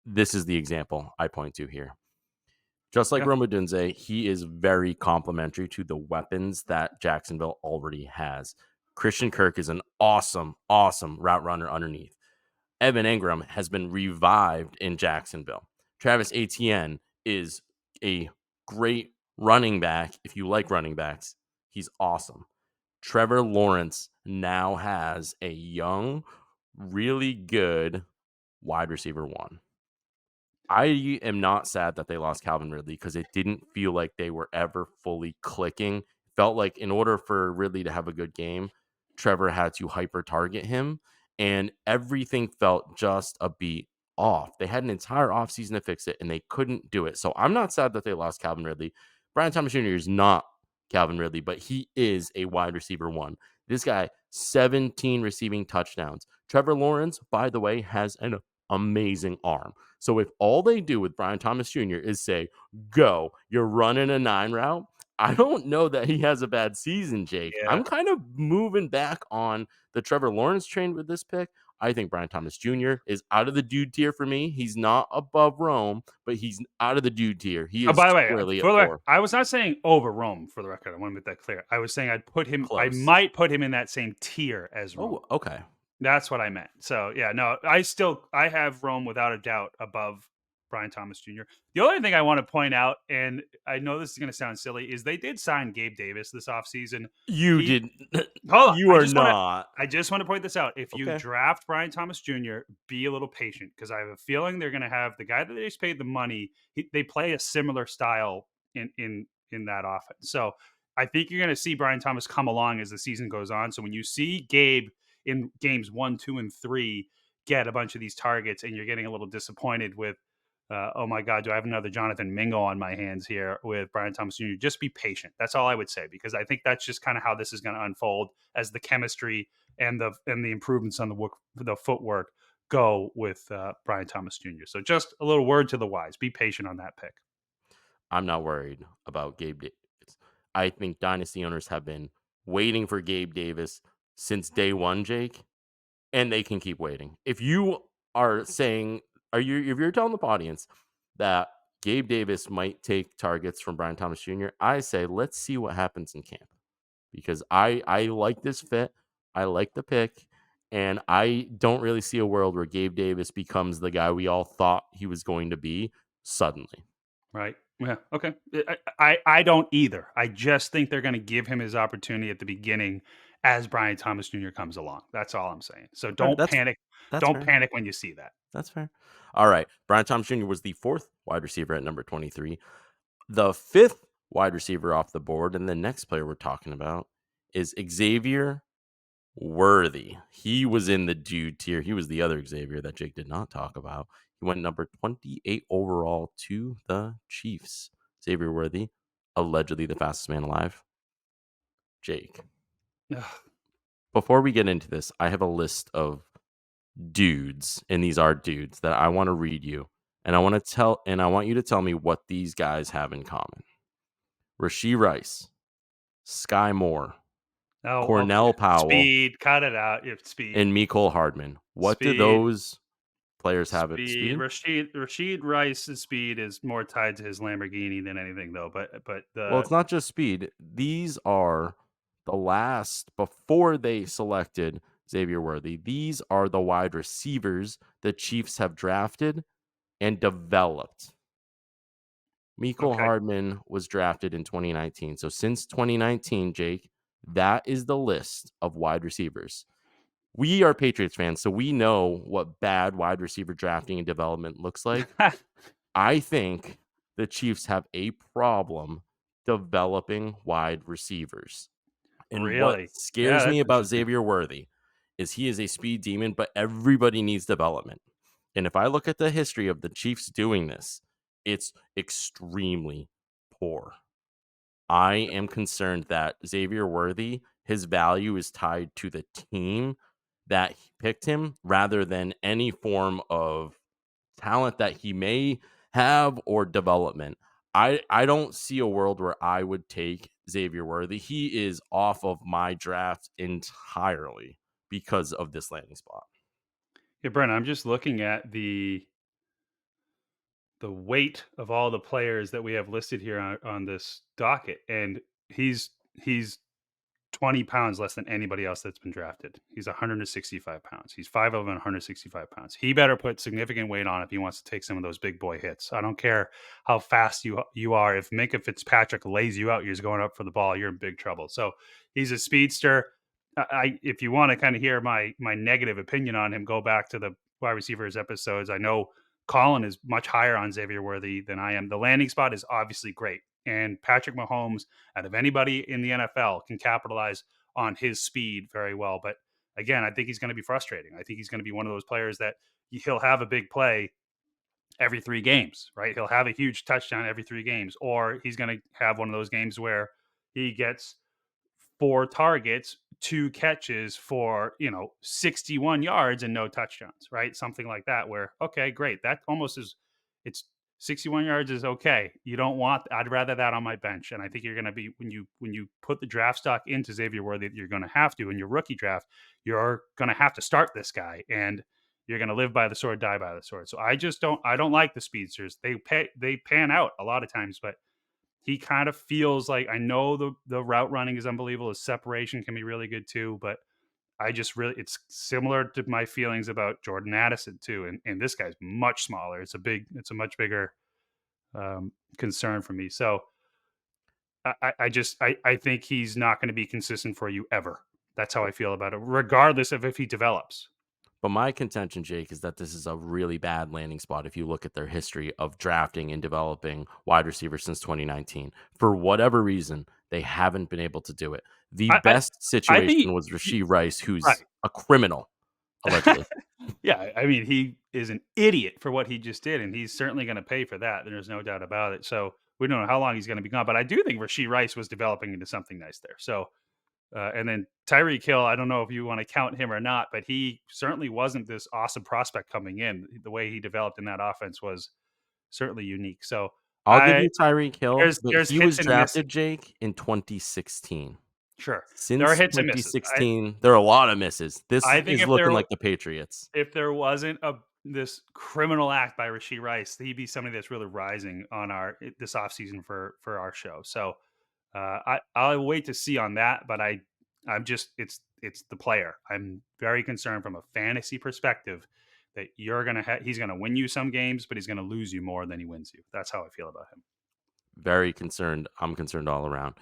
the example I point to here. Just like Rome Odunze, he is very complimentary to the weapons that Jacksonville already has. Christian Kirk is an awesome route runner underneath. Evan Engram has been revived in Jacksonville. Travis Etienne is a great running back. If you like running backs, he's awesome. Trevor Lawrence now has a young, really good wide receiver 1. I am not sad that they lost Calvin Ridley because it didn't feel like they were ever fully clicking. Felt like in order for Ridley to have a good game, Trevor had to hyper target him, and everything felt just a beat off. They had an entire offseason to fix it, and they couldn't do it. So I'm not sad that they lost Calvin Ridley. Brian Thomas Jr. is not Calvin Ridley, but he is a wide receiver 1. This guy, 17 receiving touchdowns. Trevor Lawrence, by the way, has an amazing arm. So if all they do with Brian Thomas Jr. is say, go, you're running a 9 route, I don't know that he has a bad season, Jake. Yeah. I'm kind of moving back on the Trevor Lawrence train with this pick. I think Brian Thomas Jr. is out of the dude tier for me. He's not above Rome, but he's out of the dude tier. He Oh, is by the way, squarely at for the record, 4. I was not saying over Rome, for the record. I want to make that clear. I was saying I Close. might put him in that same tier as Rome. Oh, okay. That's what I meant. So yeah, no, I have Rome without a doubt above Brian Thomas Jr. The only thing I want to point out, and I know this is going to sound silly, is they did sign Gabe Davis this offseason. You He didn't. Hold on. You are not. I just want to point this out. If you Okay. draft Brian Thomas Jr., be a little patient because I have a feeling they're going to have the guy that they just paid the money. They play a similar style in that offense. So I think you're going to see Brian Thomas come along as the season goes on. So when you see Gabe in games 1, 2, and 3 get a bunch of these targets, and you're getting a little disappointed with oh my God, do I have another Jonathan Mingo on my hands here with Brian Thomas Jr.? Just be patient. That's all I would say, because I think that's just kind of how this is going to unfold as the chemistry and the improvements on the footwork go with Brian Thomas Jr. So just a little word to the wise: be patient on that pick. I'm not worried about Gabe Davis. I think dynasty owners have been waiting for Gabe Davis since day one, Jake, and they can keep waiting. If you are saying, if you're telling the audience that Gabe Davis might take targets from Brian Thomas Jr., I say let's see what happens in camp, because I like this fit, I like the pick, and I don't really see a world where Gabe Davis becomes the guy we all thought he was going to be suddenly. Right. Yeah. Okay. I don't either. I just think they're going to give him his opportunity at the beginning as Brian Thomas Jr. comes along. That's all I'm saying. So All right, don't panic. that's Don't fair. panic when you see that. That's fair. All right. Brian Thomas Jr. was the 4th wide receiver at number 23. The 5th wide receiver off the board, and the next player we're talking about is Xavier Worthy. He was in the dude tier. He was the other Xavier that Jake did not talk about. He went number 28 overall to the Chiefs. Xavier Worthy, allegedly the fastest man alive. Jake, Ugh. before we get into this, I have a list of dudes, and these are dudes that I want to read you, and I want you to tell me what these guys have in common. Rashee Rice, Sky Moore, Oh, okay. Cornell Powell, Speed. Cut it out. If speed. and Mecole Hardman. What do Speed. those players have at Speed. speed? Rashid Rice's speed is more tied to his Lamborghini than anything, though. But Well, the it's not just speed. These are the last, before they selected Xavier Worthy, these are the wide receivers the Chiefs have drafted and developed. Mecole okay. Hardman was drafted in 2019. So since 2019, Jake, that is the list of wide receivers. We are Patriots fans, so we know what bad wide receiver drafting and development looks like. I think the Chiefs have a problem developing wide receivers. And what Really? Yeah, scares me that's about interesting. Xavier Worthy is he is a speed demon, but everybody needs development. And if I look at the history of the Chiefs doing this, it's extremely poor. I am concerned that Xavier Worthy, his value is tied to the team that picked him rather than any form of talent that he may have or development. I don't see a world where I would take Xavier Worthy. He is off of my draft entirely because of this landing spot. Yeah, Brent, I'm just looking at the weight of all the players that we have listed here on this docket, and he's 20 pounds less than anybody else that's been drafted. He's 165 pounds. He's 5'11", 165 pounds. He better put significant weight on if he wants to take some of those big boy hits. I don't care how fast you are. If Minka Fitzpatrick lays you out, you're just going up for the ball, you're in big trouble. So he's a speedster. If you want to kind of hear my negative opinion on him, go back to the wide receivers episodes. I know Colin is much higher on Xavier Worthy than I am. The landing spot is obviously great. And Patrick Mahomes, out of anybody in the NFL, can capitalize on his speed very well. But again, I think he's going to be frustrating. I think he's going to be one of those players that he'll have a big play every 3 games, right? He'll have a huge touchdown every 3 games, or he's going to have one of those games where he gets 4 targets, 2 catches for 61 yards and no touchdowns, right? Something like that. Where okay, great, that almost is. It's 61 yards is okay. You don't want. I'd rather that on my bench, and I think you're going to be when you put the draft stock into Xavier Worthy, you're going to have to in your rookie draft. You're going to have to start this guy, and you're going to live by the sword, die by the sword. So I don't like the speedsters. They pan out a lot of times, but he kind of feels like, I know the route running is unbelievable. His separation can be really good too, but I just really, it's similar to my feelings about Jordan Addison too. And this guy's much smaller. It's a much bigger concern for me. So I think he's not going to be consistent for you ever. That's how I feel about it, regardless of if he develops. But my contention, Jake, is that this is a really bad landing spot if you look at their history of drafting and developing wide receivers since 2019. For whatever reason, they haven't been able to do it. The best situation was Rashee Rice, who's a criminal, allegedly. Yeah, I mean, he is an idiot for what he just did, and he's certainly going to pay for that. There's no doubt about it. So we don't know how long he's going to be gone, but I do think Rashee Rice was developing into something nice there. So, and then Tyreek Hill, I don't know if you want to count him or not, but he certainly wasn't this awesome prospect coming in. The way he developed in that offense was certainly unique. So I'll give you Tyreek Hill, there's he was drafted, Jake, in 2016. Sure. Since there are hits 2016, there are a lot of misses. This is looking like the Patriots. If there wasn't this criminal act by Rashee Rice, he'd be somebody that's really rising on this offseason for our show. So I'll wait to see on that, but I'm just it's the player. I'm very concerned from a fantasy perspective that he's gonna win you some games, but he's gonna lose you more than he wins you. That's how I feel about him. Very concerned. I'm concerned all around.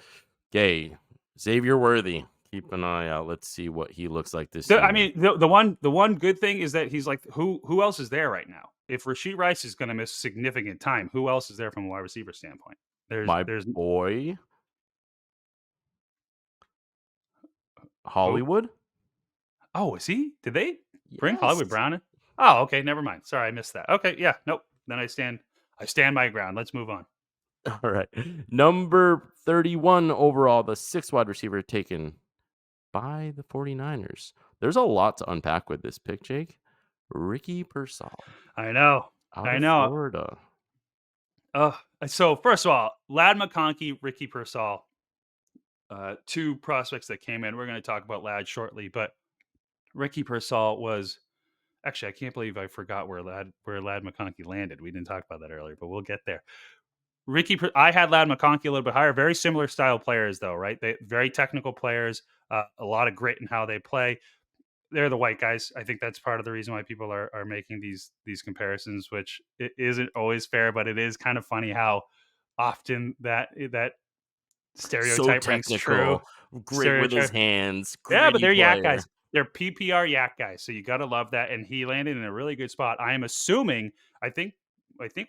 Gay, Xavier Worthy. Keep an eye out. Let's see what he looks like this year. I mean, the one good thing is that he's like, who else is there right now? If Rashee Rice is going to miss significant time, who else is there from a wide receiver standpoint? There's boy Hollywood. Oh, is he? Did they bring Hollywood Brown in? Oh, okay. Never mind. Sorry, I missed that. Okay, yeah, nope. Then I stand my ground. Let's move on. All right. Number 31 overall, the 6th wide receiver taken by the 49ers. There's a lot to unpack with this pick, Jake. Ricky Pearsall. I know. Florida. So first of all, Ladd McConkey, Ricky Pearsall, two prospects that came in. We're going to talk about Ladd shortly, but Ricky Pearsall was actually, I can't believe I forgot where Ladd McConkey landed. We didn't talk about that earlier, but we'll get there. I had Ladd McConkey a little bit higher. Very similar style players, though, right? They very technical players, a lot of grit in how they play. They're the white guys. I think that's part of the reason why people are making these comparisons, which it isn't always fair, but it is kind of funny how often that stereotype rings true. Grit with his hands. Yeah, but they're yak guys. They're PPR yak guys, so you got to love that. And he landed in a really good spot. I am assuming. I think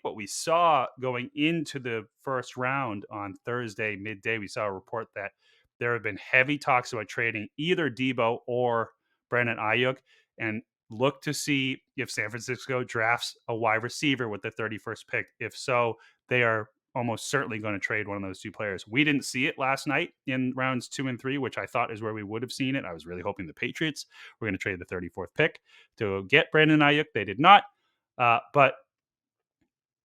what we saw going into the first round on Thursday midday, we saw a report that there have been heavy talks about trading either Debo or Brandon Ayuk, and look to see if San Francisco drafts a wide receiver with the 31st pick. If so, they are almost certainly going to trade one of those two players. We didn't see it last night in rounds 2 and 3, which I thought is where we would have seen it. I was really hoping the Patriots were going to trade the 34th pick to get Brandon Ayuk. They did not, but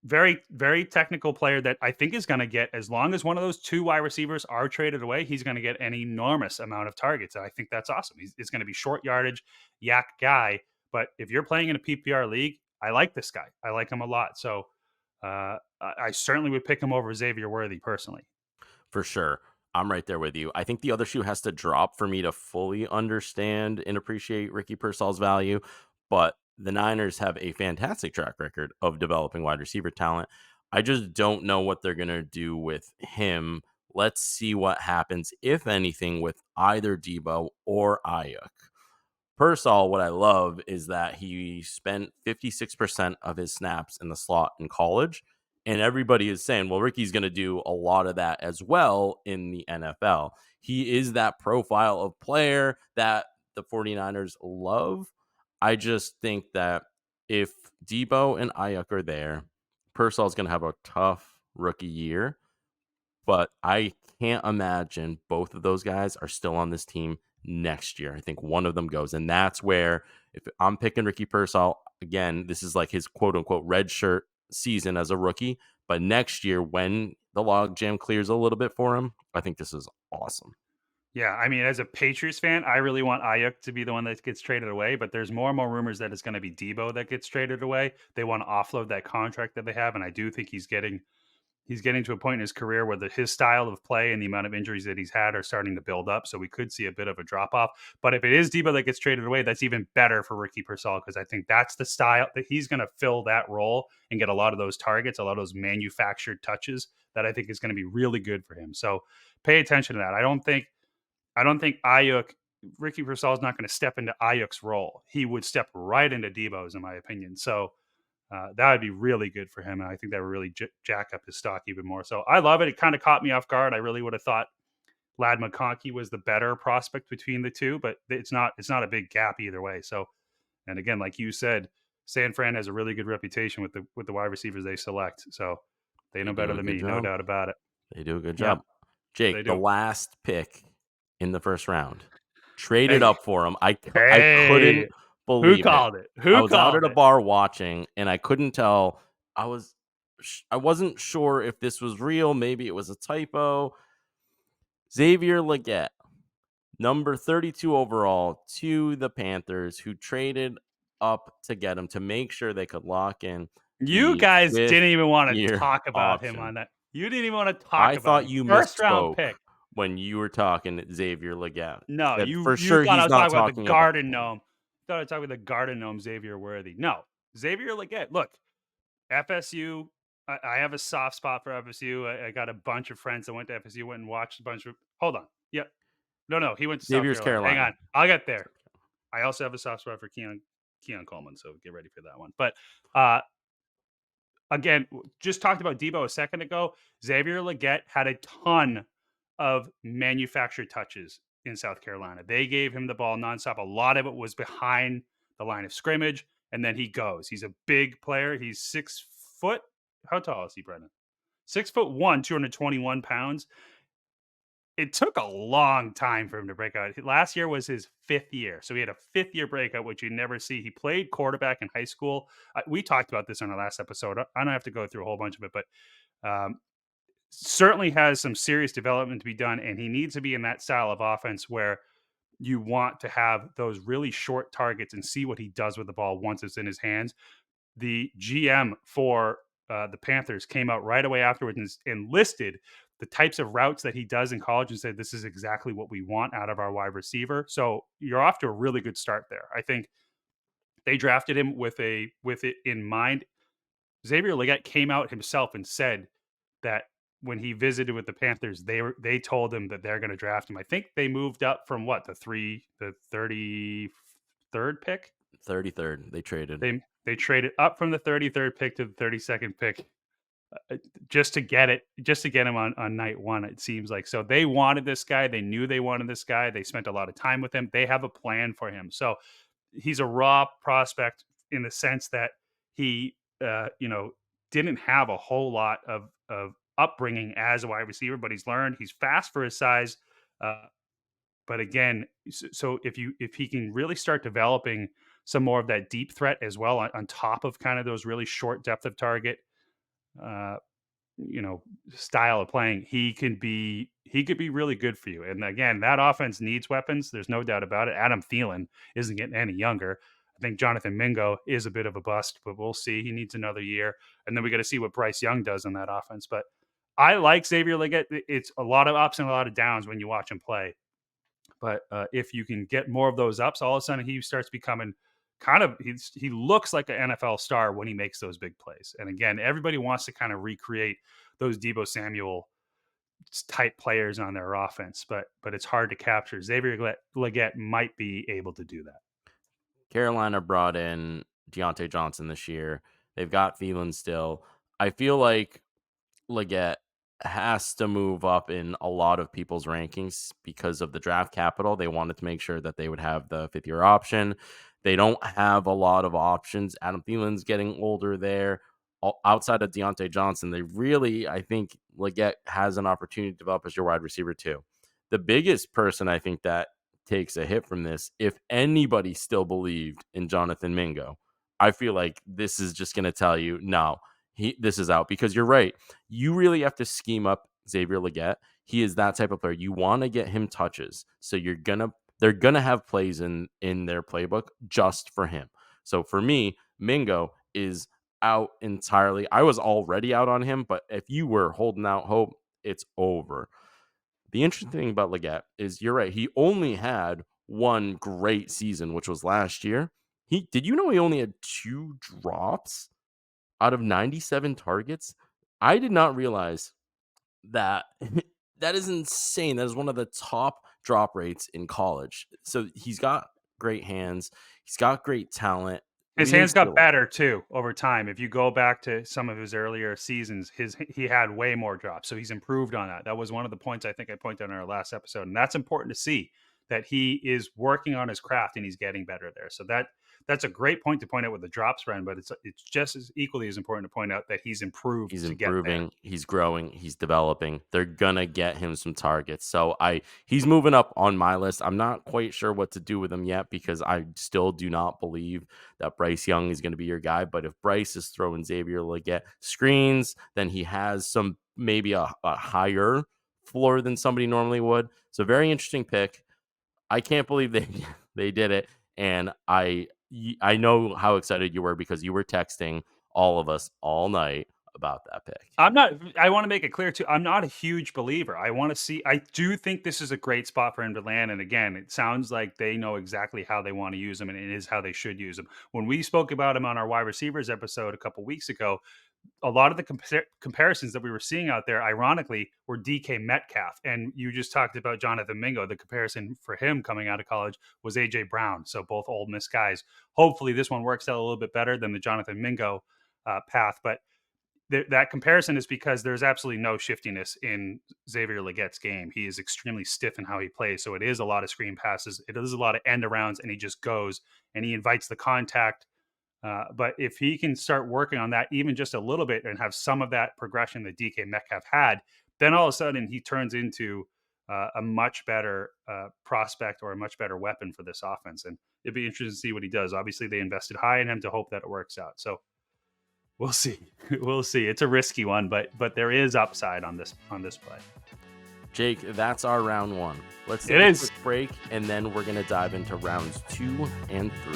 very, very technical player that I think is going to get, as long as one of those two wide receivers are traded away, he's going to get an enormous amount of targets. And I think that's awesome. It's going to be short yardage, yak guy. But if you're playing in a PPR league, I like this guy. I like him a lot. So I certainly would pick him over Xavier Worthy personally. For sure. I'm right there with you. I think the other shoe has to drop for me to fully understand and appreciate Ricky Pearsall's value. But the Niners have a fantastic track record of developing wide receiver talent. I just don't know what they're going to do with him. Let's see what happens, if anything, with either Debo or Ayuk. Pearsall, what I love is that he spent 56% of his snaps in the slot in college. And everybody is saying, well, Ricky's going to do a lot of that as well in the NFL. He is that profile of player that the 49ers love. I just think that if Debo and Ayuk are there, Pearsall is going to have a tough rookie year. But I can't imagine both of those guys are still on this team next year. I think one of them goes. And that's where, if I'm picking Ricky Pearsall, again, this is like his quote-unquote red shirt season as a rookie, but next year when the logjam clears a little bit for him, I think this is awesome. Yeah, I mean, as a Patriots fan, I really want Ayuk to be the one that gets traded away, but there's more and more rumors that it's going to be Debo that gets traded away. They want to offload that contract that they have, and I do think he's getting to a point in his career where his style of play and the amount of injuries that he's had are starting to build up. So we could see a bit of a drop off. But if it is Debo that gets traded away, that's even better for Ricky Pearsall, because I think that's the style that he's going to fill that role and get a lot of those targets, a lot of those manufactured touches that I think is going to be really good for him. So pay attention to that. I don't think Ricky Pearsall is not going to step into Ayuk's role. He would step right into Debo's, in my opinion. So that would be really good for him, and I think that would really jack up his stock even more. So I love it. It kind of caught me off guard. I really would have thought Ladd McConkey was the better prospect between the two, but it's not a big gap either way. So, and again, like you said, San Fran has a really good reputation with the wide receivers they select. So they know better than me, no doubt about it. They do a good job. Jake, the last pick in the first round, traded up for him. I couldn't believe Who called it? I was out at a bar watching, and I couldn't tell. I wasn't sure if this was real. Maybe it was a typo. Xavier Legette, number 32 overall, to the Panthers, who traded up to get him to make sure they could lock in. You guys didn't even want to talk about him on that. You didn't even want to talk about him. I thought you first round pick when you were talking Xavier Legette. No, you thought I was talking about the Garden Gnome. You thought I was talking about the Garden Gnome Xavier Worthy. No, Xavier Legette. Look, FSU. I have a soft spot for FSU. I got a bunch of friends that went to FSU, went and watched a bunch of. Hold on. Yep. No, he went to Xavier's South Carolina. Hang on, I'll get there. I also have a soft spot for Keon Coleman, so get ready for that one. But again, just talked about Debo a second ago. Xavier Legette had a ton of manufactured touches in South Carolina. They gave him the ball nonstop. A lot of it was behind the line of scrimmage, and then he goes. He's a big player. He's 6 foot. How tall is he, Brendan? 6'1", 221 pounds. It took a long time for him to break out. Last year was his 5th year. So he had a 5th-year breakout, which you never see. He played quarterback in high school. We talked about this on our last episode. I don't have to go through a whole bunch of it, but certainly has some serious development to be done, and he needs to be in that style of offense where you want to have those really short targets and see what he does with the ball once it's in his hands. The GM for the Panthers came out right away afterwards and listed the types of routes that he does in college and said, this is exactly what we want out of our wide receiver. So you're off to a really good start there. I think they drafted him with it in mind. Xavier Legette came out himself and said that when he visited with the Panthers, they told him that they're going to draft him. I think they moved up from the 33rd pick? 33rd. They traded. They traded up from the 33rd pick to the 32nd pick just to get him on night one, it seems like. So they wanted this guy. They knew they wanted this guy. They spent a lot of time with him. They have a plan for him. So he's a raw prospect in the sense that he, didn't have a whole lot of upbringing as a wide receiver, but he's learned. He's fast for his size. But again, so if he can really start developing some more of that deep threat as well on top of kind of those really short depth of target, style of playing, he could be really good for you. And again, that offense needs weapons. There's no doubt about it. Adam Thielen isn't getting any younger. I think Jonathan Mingo is a bit of a bust, but we'll see. He needs another year. And then we got to see what Bryce Young does in that offense. But I like Xavier Legette. It's a lot of ups and a lot of downs when you watch him play. But if you can get more of those ups, all of a sudden he starts becoming he looks like an NFL star when he makes those big plays. And again, everybody wants to kind of recreate those Deebo Samuel type players on their offense, but it's hard to capture. Xavier Legette might be able to do that. Carolina brought in Deontay Johnson this year. They've got Thielen still. I feel like Legette has to move up in a lot of people's rankings because of the draft capital. They wanted to make sure that they would have the 5th-year option. They don't have a lot of options. Adam Thielen's getting older there. Outside of Deontay Johnson, I think Legette has an opportunity to develop as your wide receiver too. The biggest person I think that takes a hit from this, if anybody still believed in Jonathan Mingo, I feel like this is just going to tell you, no, this is out, because you're right. You really have to scheme up Xavier Legette. He is that type of player. You want to get him touches, so they're gonna have plays in their playbook just for him. So for me, Mingo is out entirely. I was already out on him, but if you were holding out hope, it's over. The interesting thing about Legette is, you're right. He only had one great season, which was last year. Did you know he only had 2 drops out of 97 targets? I did not realize that. That is insane. That is one of the top drop rates in college. So he's got great hands. He's got great talent. His hands got better too over time. If you go back to some of his earlier seasons, he had way more drops. So he's improved on that. That was one of the points I think I pointed out in our last episode. And that's important to see, that he is working on his craft and he's getting better there. So that's a great point to point out with the drops, Ren, but it's just as equally as important to point out that he's improved. He's improving, he's growing, he's developing. They're gonna get him some targets. So he's moving up on my list. I'm not quite sure what to do with him yet, because I still do not believe that Bryce Young is going to be your guy. But if Bryce is throwing Xavier Legette screens, then he has maybe a higher floor than somebody normally would. So very interesting pick. I can't believe they did it. And I know how excited you were, because you were texting all of us all night about that pick. I want to make it clear too, I'm not a huge believer. I do think this is a great spot for him to land. And again, it sounds like they know exactly how they want to use him, and it is how they should use him. When we spoke about him on our wide receivers episode a couple weeks ago, a lot of the comparisons that we were seeing out there, ironically, were DK Metcalf. And you just talked about Jonathan Mingo. The comparison for him coming out of college was AJ Brown. So both Ole Miss guys. Hopefully this one works out a little bit better than the Jonathan Mingo path. But that comparison is because there's absolutely no shiftiness in Xavier Legette's game. He is extremely stiff in how he plays. So it is a lot of screen passes. It is a lot of end arounds, and he just goes and he invites the contact. But if he can start working on that even just a little bit and have some of that progression that DK Metcalf had, then all of a sudden he turns into a much better prospect, or a much better weapon for this offense. And it'd be interesting to see what he does. Obviously, they invested high in him to hope that it works out. So we'll see. We'll see. It's a risky one, but there is upside on this play. Jake, that's our round 1. Let's take a quick break, and then we're going to dive into rounds 2 and 3.